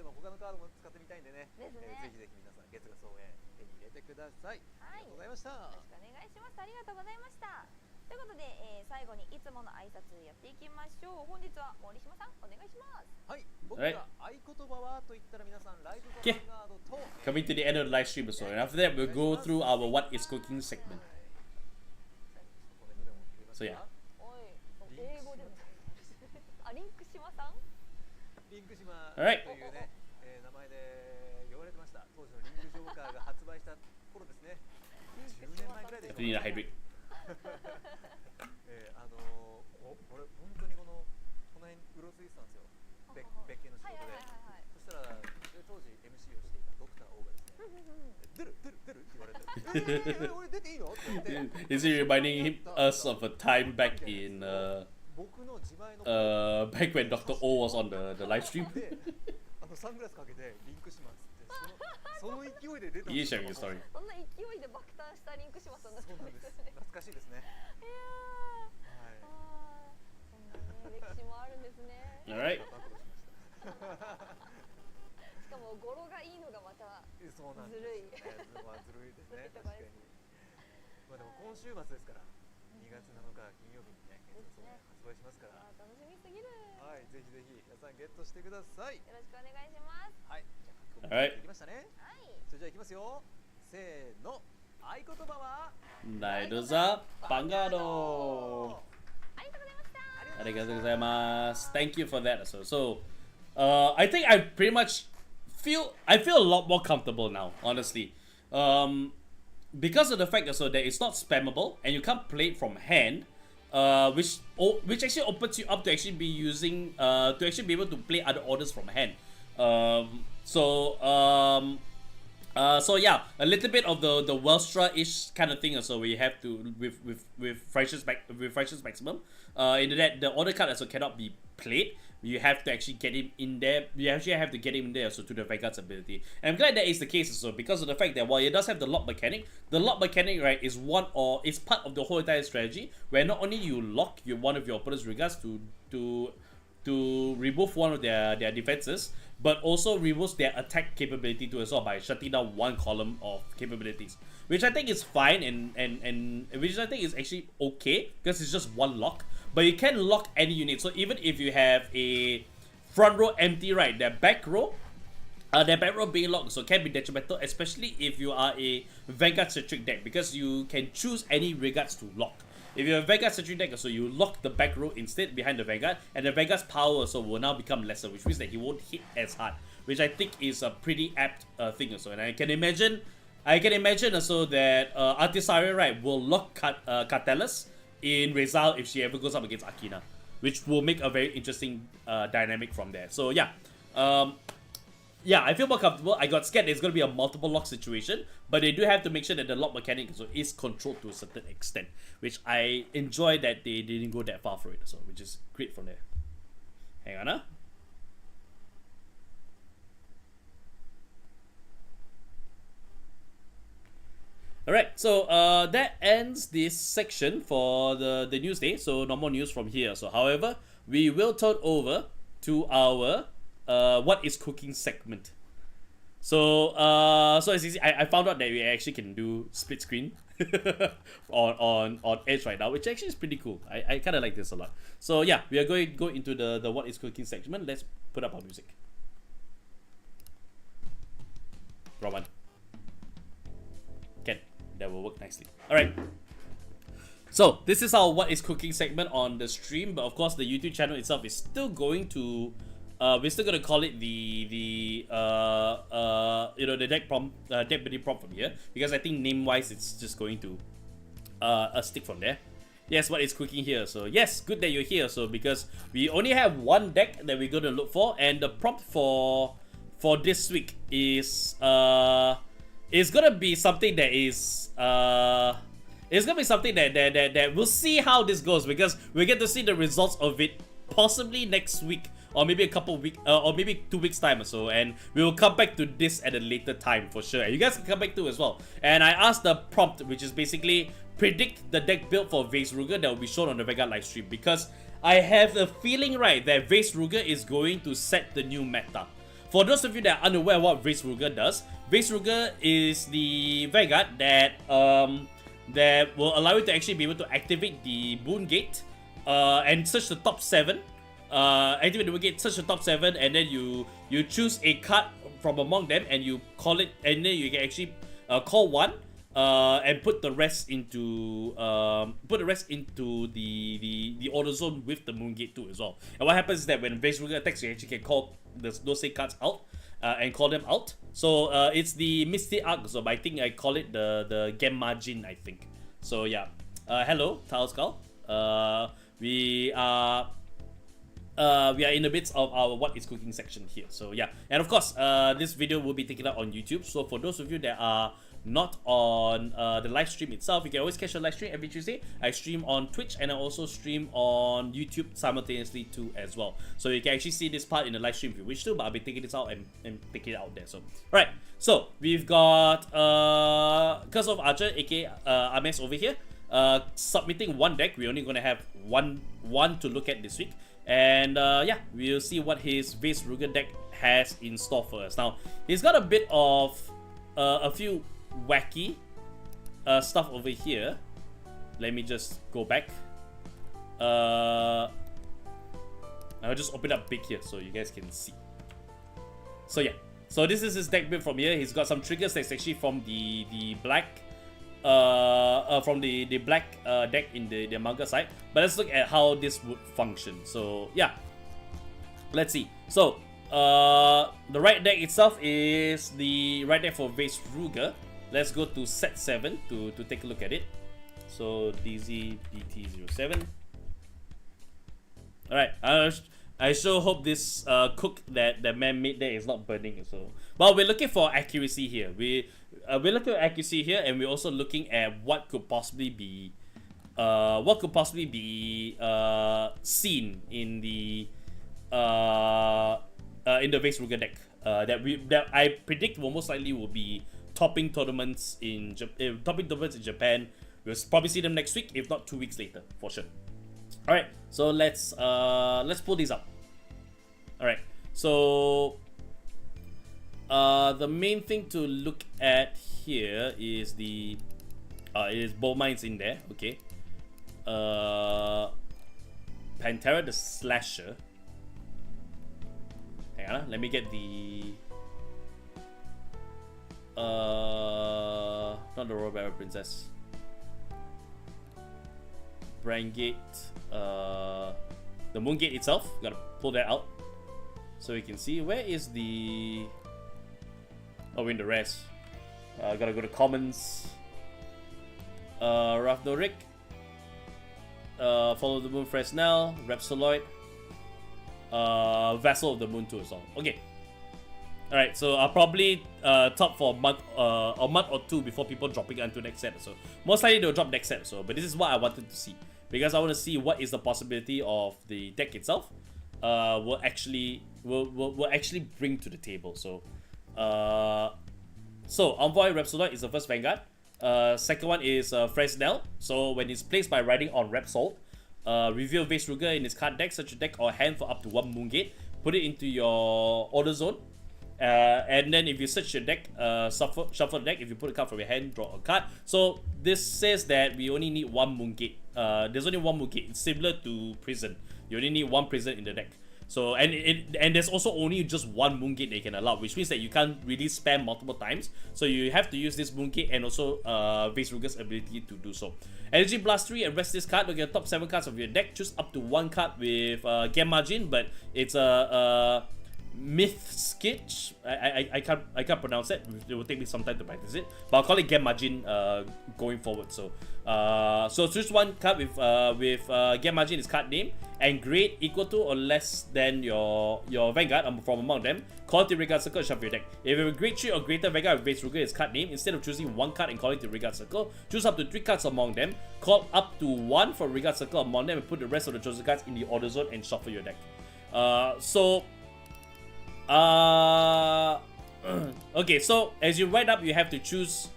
も他のカードも使ってみたいんでね。ですね。ぜひぜひ皆さん月額総援手に入れてください。ありがとうございました。よろしくお願いします。ありがとうございました。ということで、最後にいつもの挨拶やっていきましょう。本日は森島さんお願いします。はい。僕が合言葉はと言ったら皆さんライブバンガードと Coming to the end of the live stream as well. And after that we'll go through our what is cooking segment. So yeah. 英語でも。あ、リンク島さん？リンク島と Alright. いうね、名前で呼ばれてました。当時のリンクジョーカーが発売した頃ですね。10年前ぐらいでしょうか。Need a hydrate. これ本当にこの辺うろついてたんですよ。別件の仕事で。そしたら当時 MC をしていたドクター O がですね、出るって言われて、俺出ていいのって言って。Is he reminding us of a time back in back when Dr. O was on the live stream? サングラスかけてリンクしますってその勢いで出た。He is sharing his story. そんな勢いで爆誕したリンク島さんだったんですね。懐かしいですね。いやそんなね歴史もあるんですね。Alright. しかも語呂がいいのがまたずるい。ずるいですね。確かに。まあでも今週末ですから2月7日金曜日にね発売しますから。楽しみすぎる。はい、ぜひぜひ皆さんゲットしてください。よろしくお願いします。はい。じゃあ書き込みできましたね。はい。それじゃあいきますよ。せーの。合言葉はナイトザバンガード。ありがとうございました。ありがとうございます。Thank you for that. So, I think I pretty much feel a lot more comfortable now, honestly. Because of the fact that it's not spammable and you can't play it from hand, which actually opens you up to actually be using to actually be able to play other orders from hand. So yeah, a little bit of the Welstra-ish kind of thing. So we have to with Fractious Maximum. In that the order card also cannot be played. You have to actually get him in there. You actually have to get him in there so to the Vanguard's ability. And I'm glad that is the case also because of the fact that while it does have the lock mechanic, right is is part of the whole entire strategy where not only you lock one of your opponent's regards to remove one of their defenses, but also removes their attack capability too as well by shutting down one column of capabilities, which I think is fine and which I think is actually okay because it's just one lock. But you can lock any unit. So even if you have a front row empty, right, their back row being locked, so can be detrimental, especially if you are a Vanguard centric deck because you can choose any regards to lock. If you're a Vanguard centric deck, so you lock the back row instead behind the Vanguard, and the Vanguard's power so will now become lesser, which means that he won't hit as hard, which I think is a pretty apt thing also. And I can imagine also that Artisaria, right, will lock Cartellus in Rezal if she ever goes up against Akina, which will make a very interesting dynamic from there. So yeah, yeah, I feel more comfortable. I got scared it's going to be a multiple lock situation, but they do have to make sure that the lock mechanic is controlled to a certain extent, which I enjoy that they didn't go that far for it, so which is great from there. Hang on, huh? Alright, so that ends this section for the Newsday, so no more news from here. So however, we will turn over to our what is cooking segment. So it's easy. I found out that we actually can do split screen on Edge right now, which actually is pretty cool. I kind of like this a lot. So yeah, we are going to go into the what is cooking segment. Let's put up our music. Wrong one. That will work nicely. All right. So this is our what is cooking segment on the stream, but of course the YouTube channel itself is still going to. We're still gonna call it the deck prompt, deck building prompt from here, because I think name wise it's just going to stick from there. Yes, what is cooking here? So yes, good that you're here. So because we only have one deck that we're gonna look for, and the prompt for this week is gonna be something that is it's gonna be something that we'll see how this goes, because we get to see the results of it possibly next week, or maybe a couple of weeks, or maybe 2 weeks time or so, and we will come back to this at a later time for sure. And you guys can come back to as well. And I asked the prompt, which is basically predict the deck build for Vase Ruger that will be shown on the Vanguard live stream, because I have a feeling, right, that Vase Ruger is going to set the new meta. For those of you that are unaware what Vase Ruger does, Vase Ruger is the Vanguard that that will allow you to actually be able to activate the Boon Gate and search the top 7. Activate the Boon Gate, search the top 7, and then you choose a card from among them and you call it, and then you can actually call one and put the rest into the order zone with the Moon Gate too as well. And what happens is that when Vase Ruger attacks, you actually can call those same cards out and call them out. So it's the Misty Arc, so I think I call it the Gamma Jin, I think. So yeah, hello Tile Skull. We are in the midst of our what is cooking section here. So yeah, and of course this video will be taken out on YouTube. So for those of you that are not on the live stream itself, you can always catch a live stream every Tuesday. I stream on Twitch and I also stream on YouTube simultaneously too as well. So you can actually see this part in the live stream if you wish to, but I'll be taking this out and taking it out there. So alright, so we've got Curse of Archer, aka Ames over here, submitting one deck. We're only gonna have one to look at this week. And yeah, we'll see what his Vase Ruger deck has in store for us. Now, he's got a bit of a few wacky stuff over here. Let me just go back. I'll just open up big here so you guys can see. So yeah, so this is his deck build from here. He's got some triggers that's actually from the black black deck in the manga side. But let's look at how this would function. So yeah, let's see. So the right deck itself is the right deck for Vase Ruger. Let's go to set 7 to take a look at it. So DZBT07. Alright, I sure hope this cook that man made there is not burning. So, well, we're looking for accuracy here. We're looking at accuracy here, and we're also looking at what could possibly be seen in the Vase Ruger deck that I predict will most likely will be topping tournaments in Japan. We'll probably see them next week, if not 2 weeks later, for sure. All right, so let's pull these up. All right, so the main thing to look at here is the Bow Mines in there. Okay, Pantera the Slasher. Hang on, let me get the not the Royal Barrel Princess. Brangate, the Moon Gate itself. Gotta pull that out so you can see where is the. Oh, in the rest. Gotta go to Commons. Rafdoric. Follow the Moon Fresnel, Repsoloid. Vassal of the Moon too as well. Okay. Alright, so I'll probably top for a month or two before people dropping into next set. So most likely they'll drop next set. So, but this is what I wanted to see, because I want to see what is the possibility of the deck itself will actually bring to the table. So Envoy Repsoloid is the first Vanguard. Second one is Fresnel. So when it's placed by riding on Repsol, reveal Vase Ruger in its card deck, search your deck or hand for up to 1 Moon Gate, put it into your order zone, And then if you search your deck, shuffle the deck, if you put a card from your hand, draw a card. So this says that we only need one Moongate. There's only one Moongate. It's similar to Prison. You only need one Prison in the deck. So and there's also only just one Moongate that you can allow, which means that you can't really spam multiple times. So you have to use this Moongate and also Vase Ruger's ability to do so. Energy Blast 3 and rest this card. Look at the top 7 cards of your deck. Choose up to one card with Game Margin, but it's a Myth Sketch. I can't pronounce it. It will take me some time to practice it, but I'll call it Game Margin going forward. So so choose one card with Game Margin is card name and grade equal to or less than your Vanguard from among them. Call it the Vanguard Circle and shuffle your deck. If you have a grade 3 or greater Vanguard with Vase Ruger is card name, instead of choosing one card and calling it the Vanguard Circle, choose up to 3 cards among them. Call up to 1 for Vanguard Circle among them and put the rest of the chosen cards in the order zone and shuffle your deck. Okay, so as you write up, you have to choose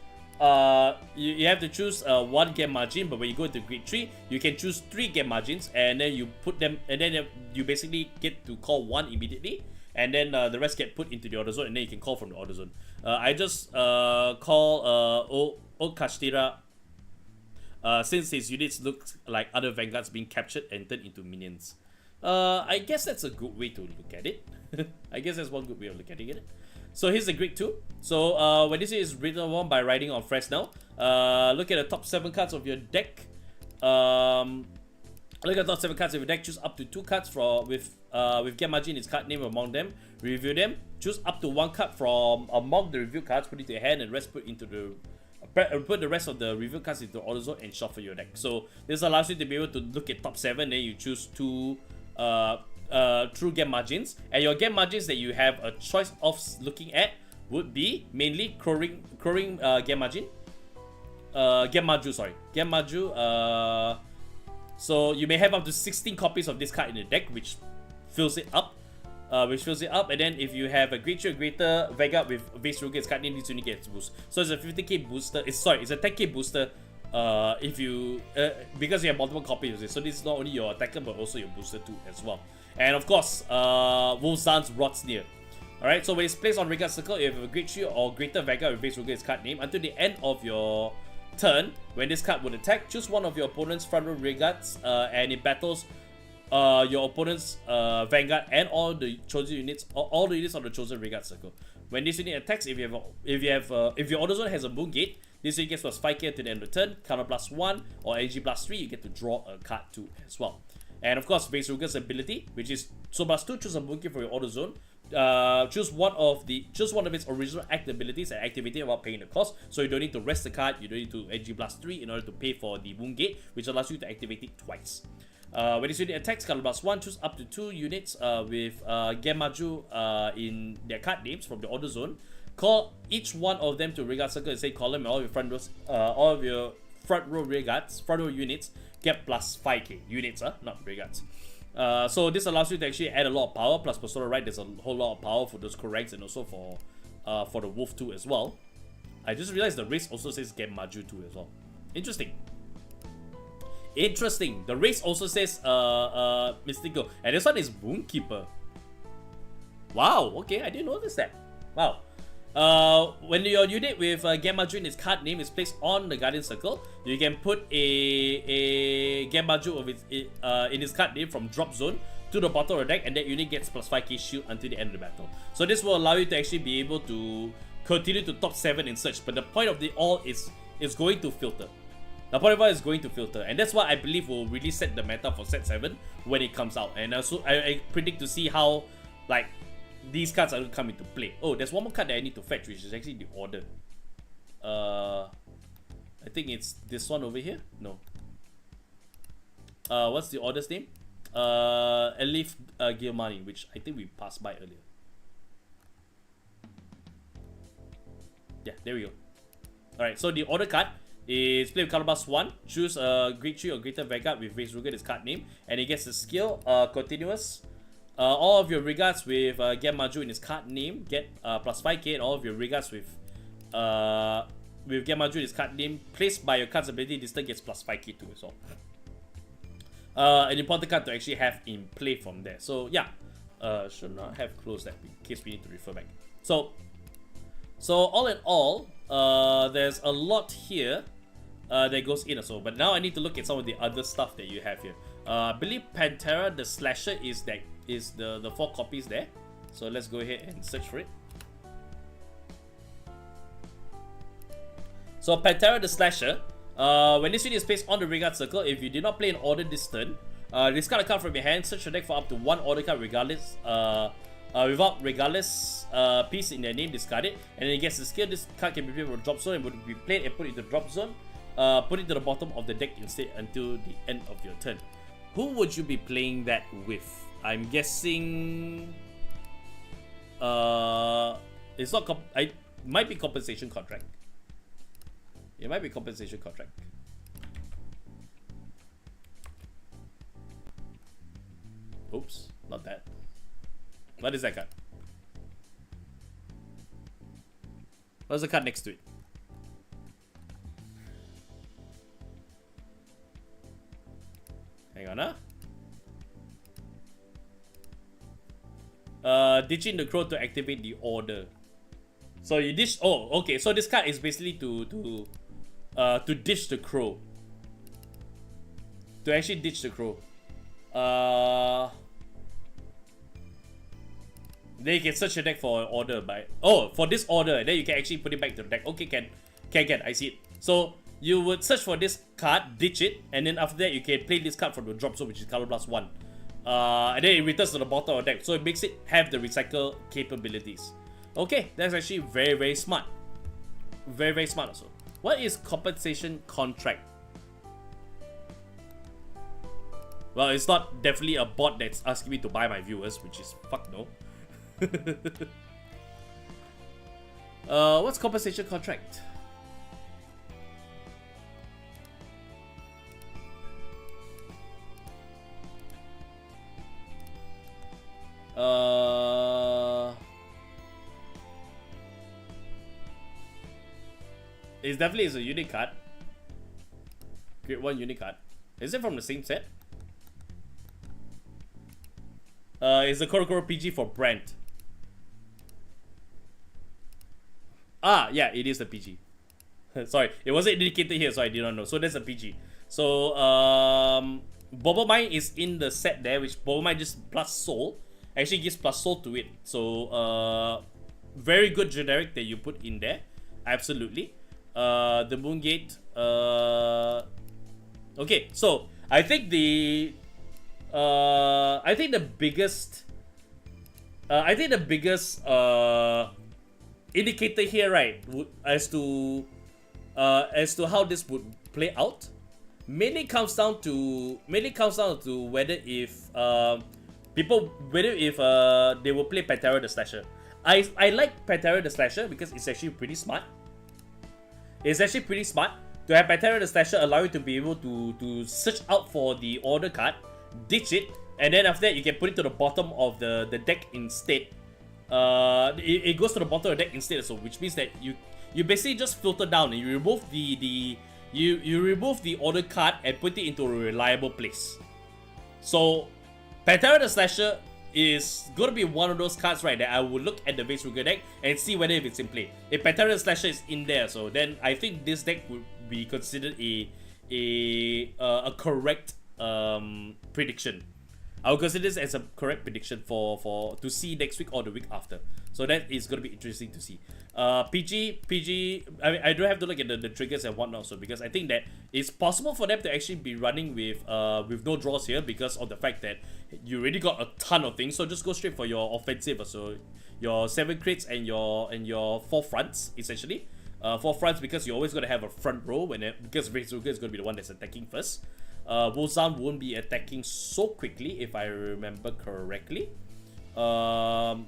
you have to choose one game margin, but when you go into grade 3, you can choose 3 game margins, and then you put them, and then you basically get to call one immediately, and then the rest get put into the order zone, and then you can call from the order zone. I just call Okashtira since his units look like other Vanguards being captured and turned into minions. I guess that's a good way to look at it. I guess that's one good way of looking at it. So here's the grid 2. So when this is written on by riding on Fresnel, look at the top 7 cards of your deck. Look at the top 7 cards of your deck. Choose up to 2 cards with Game Margin its card name among them. Review them. Choose up to 1 card from among the review cards. Put it to your hand and rest put into the put the rest of the review cards into the order zone and shuffle your deck. So this allows you to be able to look at top 7. Then you choose 2 true game margins, and your game margins that you have a choice of looking at would be mainly crowing game margin, game maju. So you may have up to 16 copies of this card in the deck, which fills it up. And then if you have a grade 3 or greater Vanguard with Vase Ruger, its card name needs to get boost. So it's a 50k booster. It's a 10k booster. If you because you have multiple copies of it, so this is not only your attacker but also your booster too as well. And of course, Wolfzan's Rotsneer. Alright, so when it's placed on Vanguard Circle, you have a grade 3 or greater Vanguard with Vase Ruger its card name. Until the end of your turn, when this card would attack, choose one of your opponent's front row Vanguards, and it battles your opponent's Vanguard and all the chosen units, all the units on the chosen Vanguard Circle. When this unit attacks, if your order zone has a Moongate, this unit gets plus 5k to the end of the turn. Counter plus 1 or energy plus 3, you get to draw a card too as well. And of course, Vase Ruger's ability, which is so plus 2, choose a Moongate for your order zone. Choose one of its original act abilities and activate it without paying the cost. So you don't need to rest the card, you don't need to energy blast 3 in order to pay for the Moongate, which allows you to activate it twice. When this unit attacks, counter plus 1, choose up to 2 units with Gemaju in their card names from the order zone. Call each one of them to Vanguard Circle and say column, and all your front row Vanguards, front row units get plus 5k units, not Vanguards. So this allows you to actually add a lot of power. Plus Persona Right, there's a whole lot of power for those ranks and also for the Wolf 2 as well. I just realized the race also says Get Maju 2 as well. Interesting. The race also says Mystical, and this one is Moonkeeper. Wow, okay, I didn't notice that. Wow. When your unit with Genmaju in its card name is placed on the Guardian Circle, you can put a Genmaju of in its card name from drop zone to the bottom of the deck, and that unit gets plus 5k shield until the end of the battle. So this will allow you to actually be able to continue to top 7 in search, but the point of the all is going to filter. The point of all is going to filter, and that's what I believe will really set the meta for set 7 when it comes out. And also I predict to see how like these cards are going to come into play. Oh, there's one more card that I need to fetch, which is actually the order. I think it's this one over here. No. What's the order's name? Elif Gilmani, which I think we passed by earlier. Yeah, there we go. Alright, so the order card is play with color plus 1. Choose a grade 3 or greater Vanguard with Vase Ruger, its card name, and it gets the skill continuous. All of your regards with Genmaju in its card name get plus 5k, and all of your regards with Genmaju in its card name placed by your card's ability this turn gets plus 5k too as well. An important card to actually have in play from there. So yeah, should not have closed that in case we need to refer back. So all in all, there's a lot here that goes in also. But now I need to look at some of the other stuff that you have here. I believe Pantera the Slasher is the 4 copies there. So let's go ahead and search for it. So Pantera the Slasher, when this unit is placed on the Vanguard circle, if you did not play an order this turn, discard a card from your hand, search your deck for up to 1 order card regardless piece in their name, discard it, and then it gets the skill. This card can be played from the drop zone and would be played and put into the drop zone. Put it to the bottom of the deck instead until the end of your turn. Who would you be playing that with? I'm guessing it's not it might be compensation contract. It might be compensation contract. Oops, not that. What is that card? What's the card next to it? Hang on, ditching the crow to activate the order. So you ditch. Oh, okay. So this card is basically to ditch the crow. To actually ditch the crow. Then you can search your deck for an order by for this order, and then you can actually put it back to the deck. Okay, can. I see it. So you would search for this card, ditch it, and then after that you can play this card from the drop zone, which is color plus 1. And then it returns to the bottom of the deck, so it makes it have the recycle capabilities. Okay, that's actually very, very smart. Very, very smart also. What is compensation contract? Well, it's not definitely a bot that's asking me to buy my viewers, which is fuck no. What's compensation contract? It definitely is a unique card. Grade 1 unique card. Is it from the same set? It's the Korokoro PG for Brand. Ah, yeah, it is a PG. Sorry, it wasn't indicated here, so I did not know. So that's a PG. So, Bubble Mine is in the set there, which Bubble Mine just plus soul. Actually gives plus soul to it. So, very good generic that you put in there. Absolutely. The Moongate. Okay, so I think the biggest indicator here, right, as to how this would play out, mainly comes down to whether if they will play Pantera the Slasher. I like Pantera the Slasher because it's actually pretty smart. It's actually pretty smart to have Pantera the Slasher allow you to be able to search out for the order card, ditch it, and then after that you can put it to the bottom of the deck instead. It goes to the bottom of the deck instead, so which means that you basically just filter down and you remove you remove the order card and put it into a reliable place. So Pantera the Slasher is gonna be one of those cards, right, that I will look at the Vase Ruger deck and see whether if it's in play. If Pantera the Slasher is in there, so then I think this deck would be considered a correct prediction. I will consider this as a correct prediction for to see next week or the week after. So that is going to be interesting to see. PG. I mean, I do have to look at the triggers and whatnot, so because I think that it's possible for them to actually be running with no draws here because of the fact that you already got a ton of things. So just go straight for your offensive. So your 7 crits and your 4 fronts essentially. 4 fronts because you're always going to have a front row because Vase Ruger is going to be the one that's attacking first. Wolfzan won't be attacking so quickly if I remember correctly. So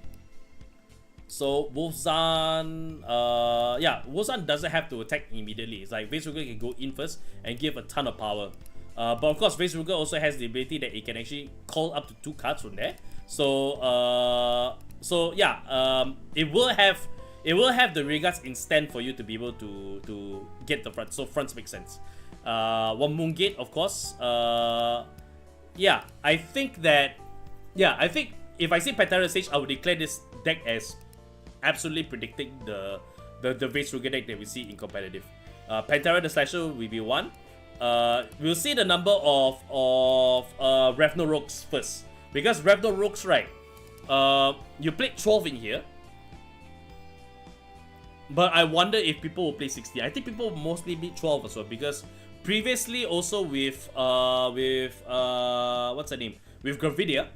Wolfzan, Wolfzan doesn't have to attack immediately. It's like Vase Ruger can go in first and give a ton of power. But of course, Vase Ruger also has the ability that it can actually call up to 2 cards from there. So, it will have the regards instant for you to be able to get the front. So fronts make sense. One Moongate, of course. I think if I see Pantera stage, I would declare this deck as absolutely predicting the Vase Ruger deck that we see in competitive. Pantera the Slasher will be one. We'll see the number of Ravno Rogues first, because Ravno Rogues, right? You played 12 in here, but I wonder if people will play 16. I think people mostly beat 12 as well, because previously also with what's her name? With Gravidia.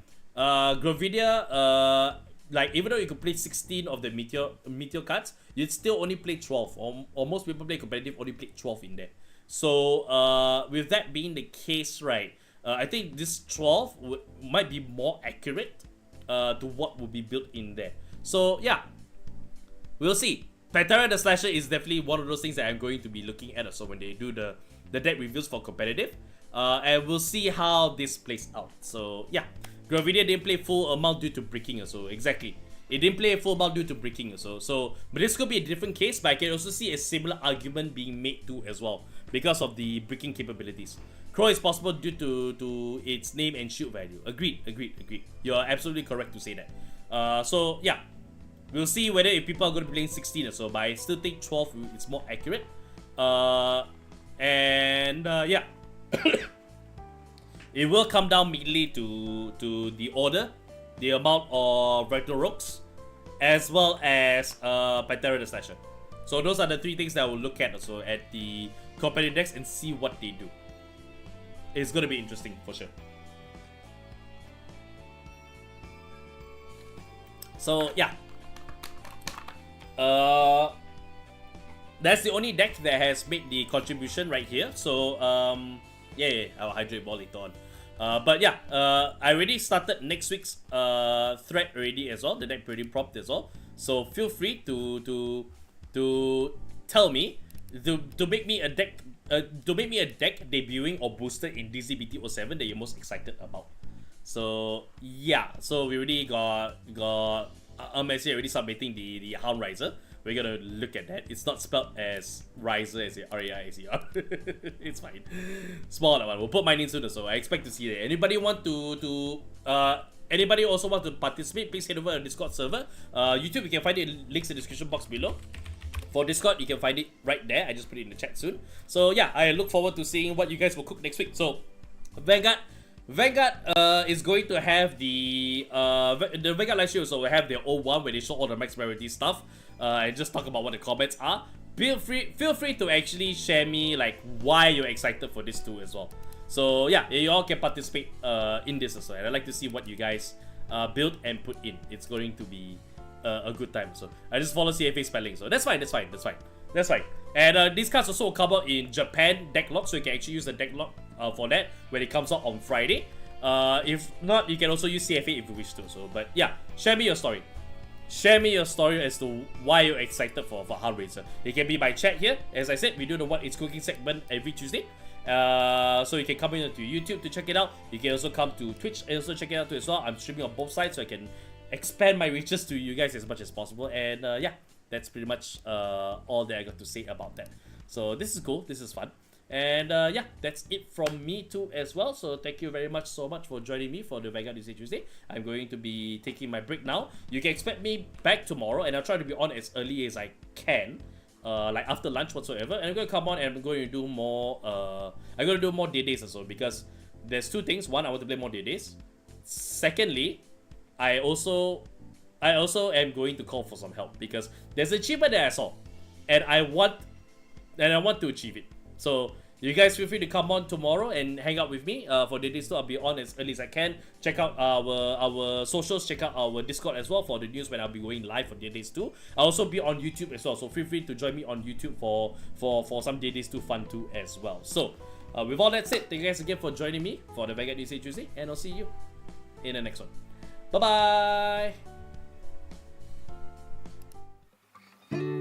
Like, even though you could play 16 of the Meteor cards, you'd still only play 12. Or most people play competitive only play 12 in there. So with that being the case, right, I think this 12 might be more accurate to what will be built in there. So yeah, we'll see. Pantera the Slasher is definitely one of those things that I'm going to be looking at also when they do the deck reviews for competitive. And we'll see how this plays out. So yeah, Gravidia didn't play full amount due to breaking also. Exactly, it didn't play a full amount due to breaking also. So, but this could be a different case, but I can also see a similar argument being made too as well, because of the breaking capabilities. Crow is possible due to its name and shield value. Agreed. You're absolutely correct to say that. So yeah, we'll see whether if people are going to be playing 16 or so, but I still think 12 is more accurate. Yeah. It will come down mainly to the order, the amount of Ravno Rogues, as well as Pantera the Slasher. So those are the three things that I will look at also at the competitive decks and see what they do. It's gonna be interesting for sure. So yeah, that's the only deck that has made the contribution right here. So yeah, I'll hydrate ball later on. But yeah, I already started next week's thread already as well. The deck pretty propped as well. So feel free to tell me to make me a deck debuting or boosted in DZBT07 that you're most excited about. So yeah, so we already got Messi already submitting the Hound Riser. We're gonna look at that. It's not spelled as Riser as R-A-I-S-E-R. It's fine. Small that one. We'll put mine in soon, so I expect to see that. Anybody want anybody also want to participate? Please head over to the Discord server. YouTube, you can find it in links in the description box below. For Discord, you can find it right there. I just put it in the chat soon. So yeah, I look forward to seeing what you guys will cook next week. So Vanguard is going to have the Vanguard live stream, so will have their own one where they show all the max priority stuff and just talk about what the comments are. Feel free to actually share me like why you're excited for this too as well. So yeah, you all can participate in this as well, and I'd like to see what you guys build and put in. It's going to be a good time. So I just follow CFA spelling, so that's fine. And these cards also come out in Japan deck lock, so you can actually use the deck lock for that when it comes out on Friday. If not, you can also use CFA if you wish to. So, but yeah, share me your story. Share me your story as to why you're excited for Hellraiser. It can be by chat here. As I said, we do the What It's Cooking segment every Tuesday. So you can come in to YouTube to check it out. You can also come to Twitch and also check it out too as well. I'm streaming on both sides, so I can expand my reaches to you guys as much as possible. And yeah, that's pretty much all that I got to say about that. So this is cool. This is fun. And yeah, that's it from me too as well. So thank you very much so much for joining me for the Vanguard Newsday Tuesday. I'm going to be taking my break now. You can expect me back tomorrow, and I'll try to be on as early as I can, like after lunch whatsoever. And I'm going to come on and I'm going to do more. I'm going to do more day days also, because there's two things. One, I want to play more day days. Secondly, I also am going to call for some help, because there's an achievement that I saw, and I want to achieve it. So you guys feel free to come on tomorrow and hang out with me for the days too. I'll be on as early as I can. Check out our socials, check out our Discord as well for the news when I'll be going live for the days too. I'll also be on YouTube as well, so feel free to join me on YouTube for some days too fun too as well. So with all that said, thank you guys again for joining me for the Vanguard Newsday Tuesday, and I'll see you in the next one. Bye bye.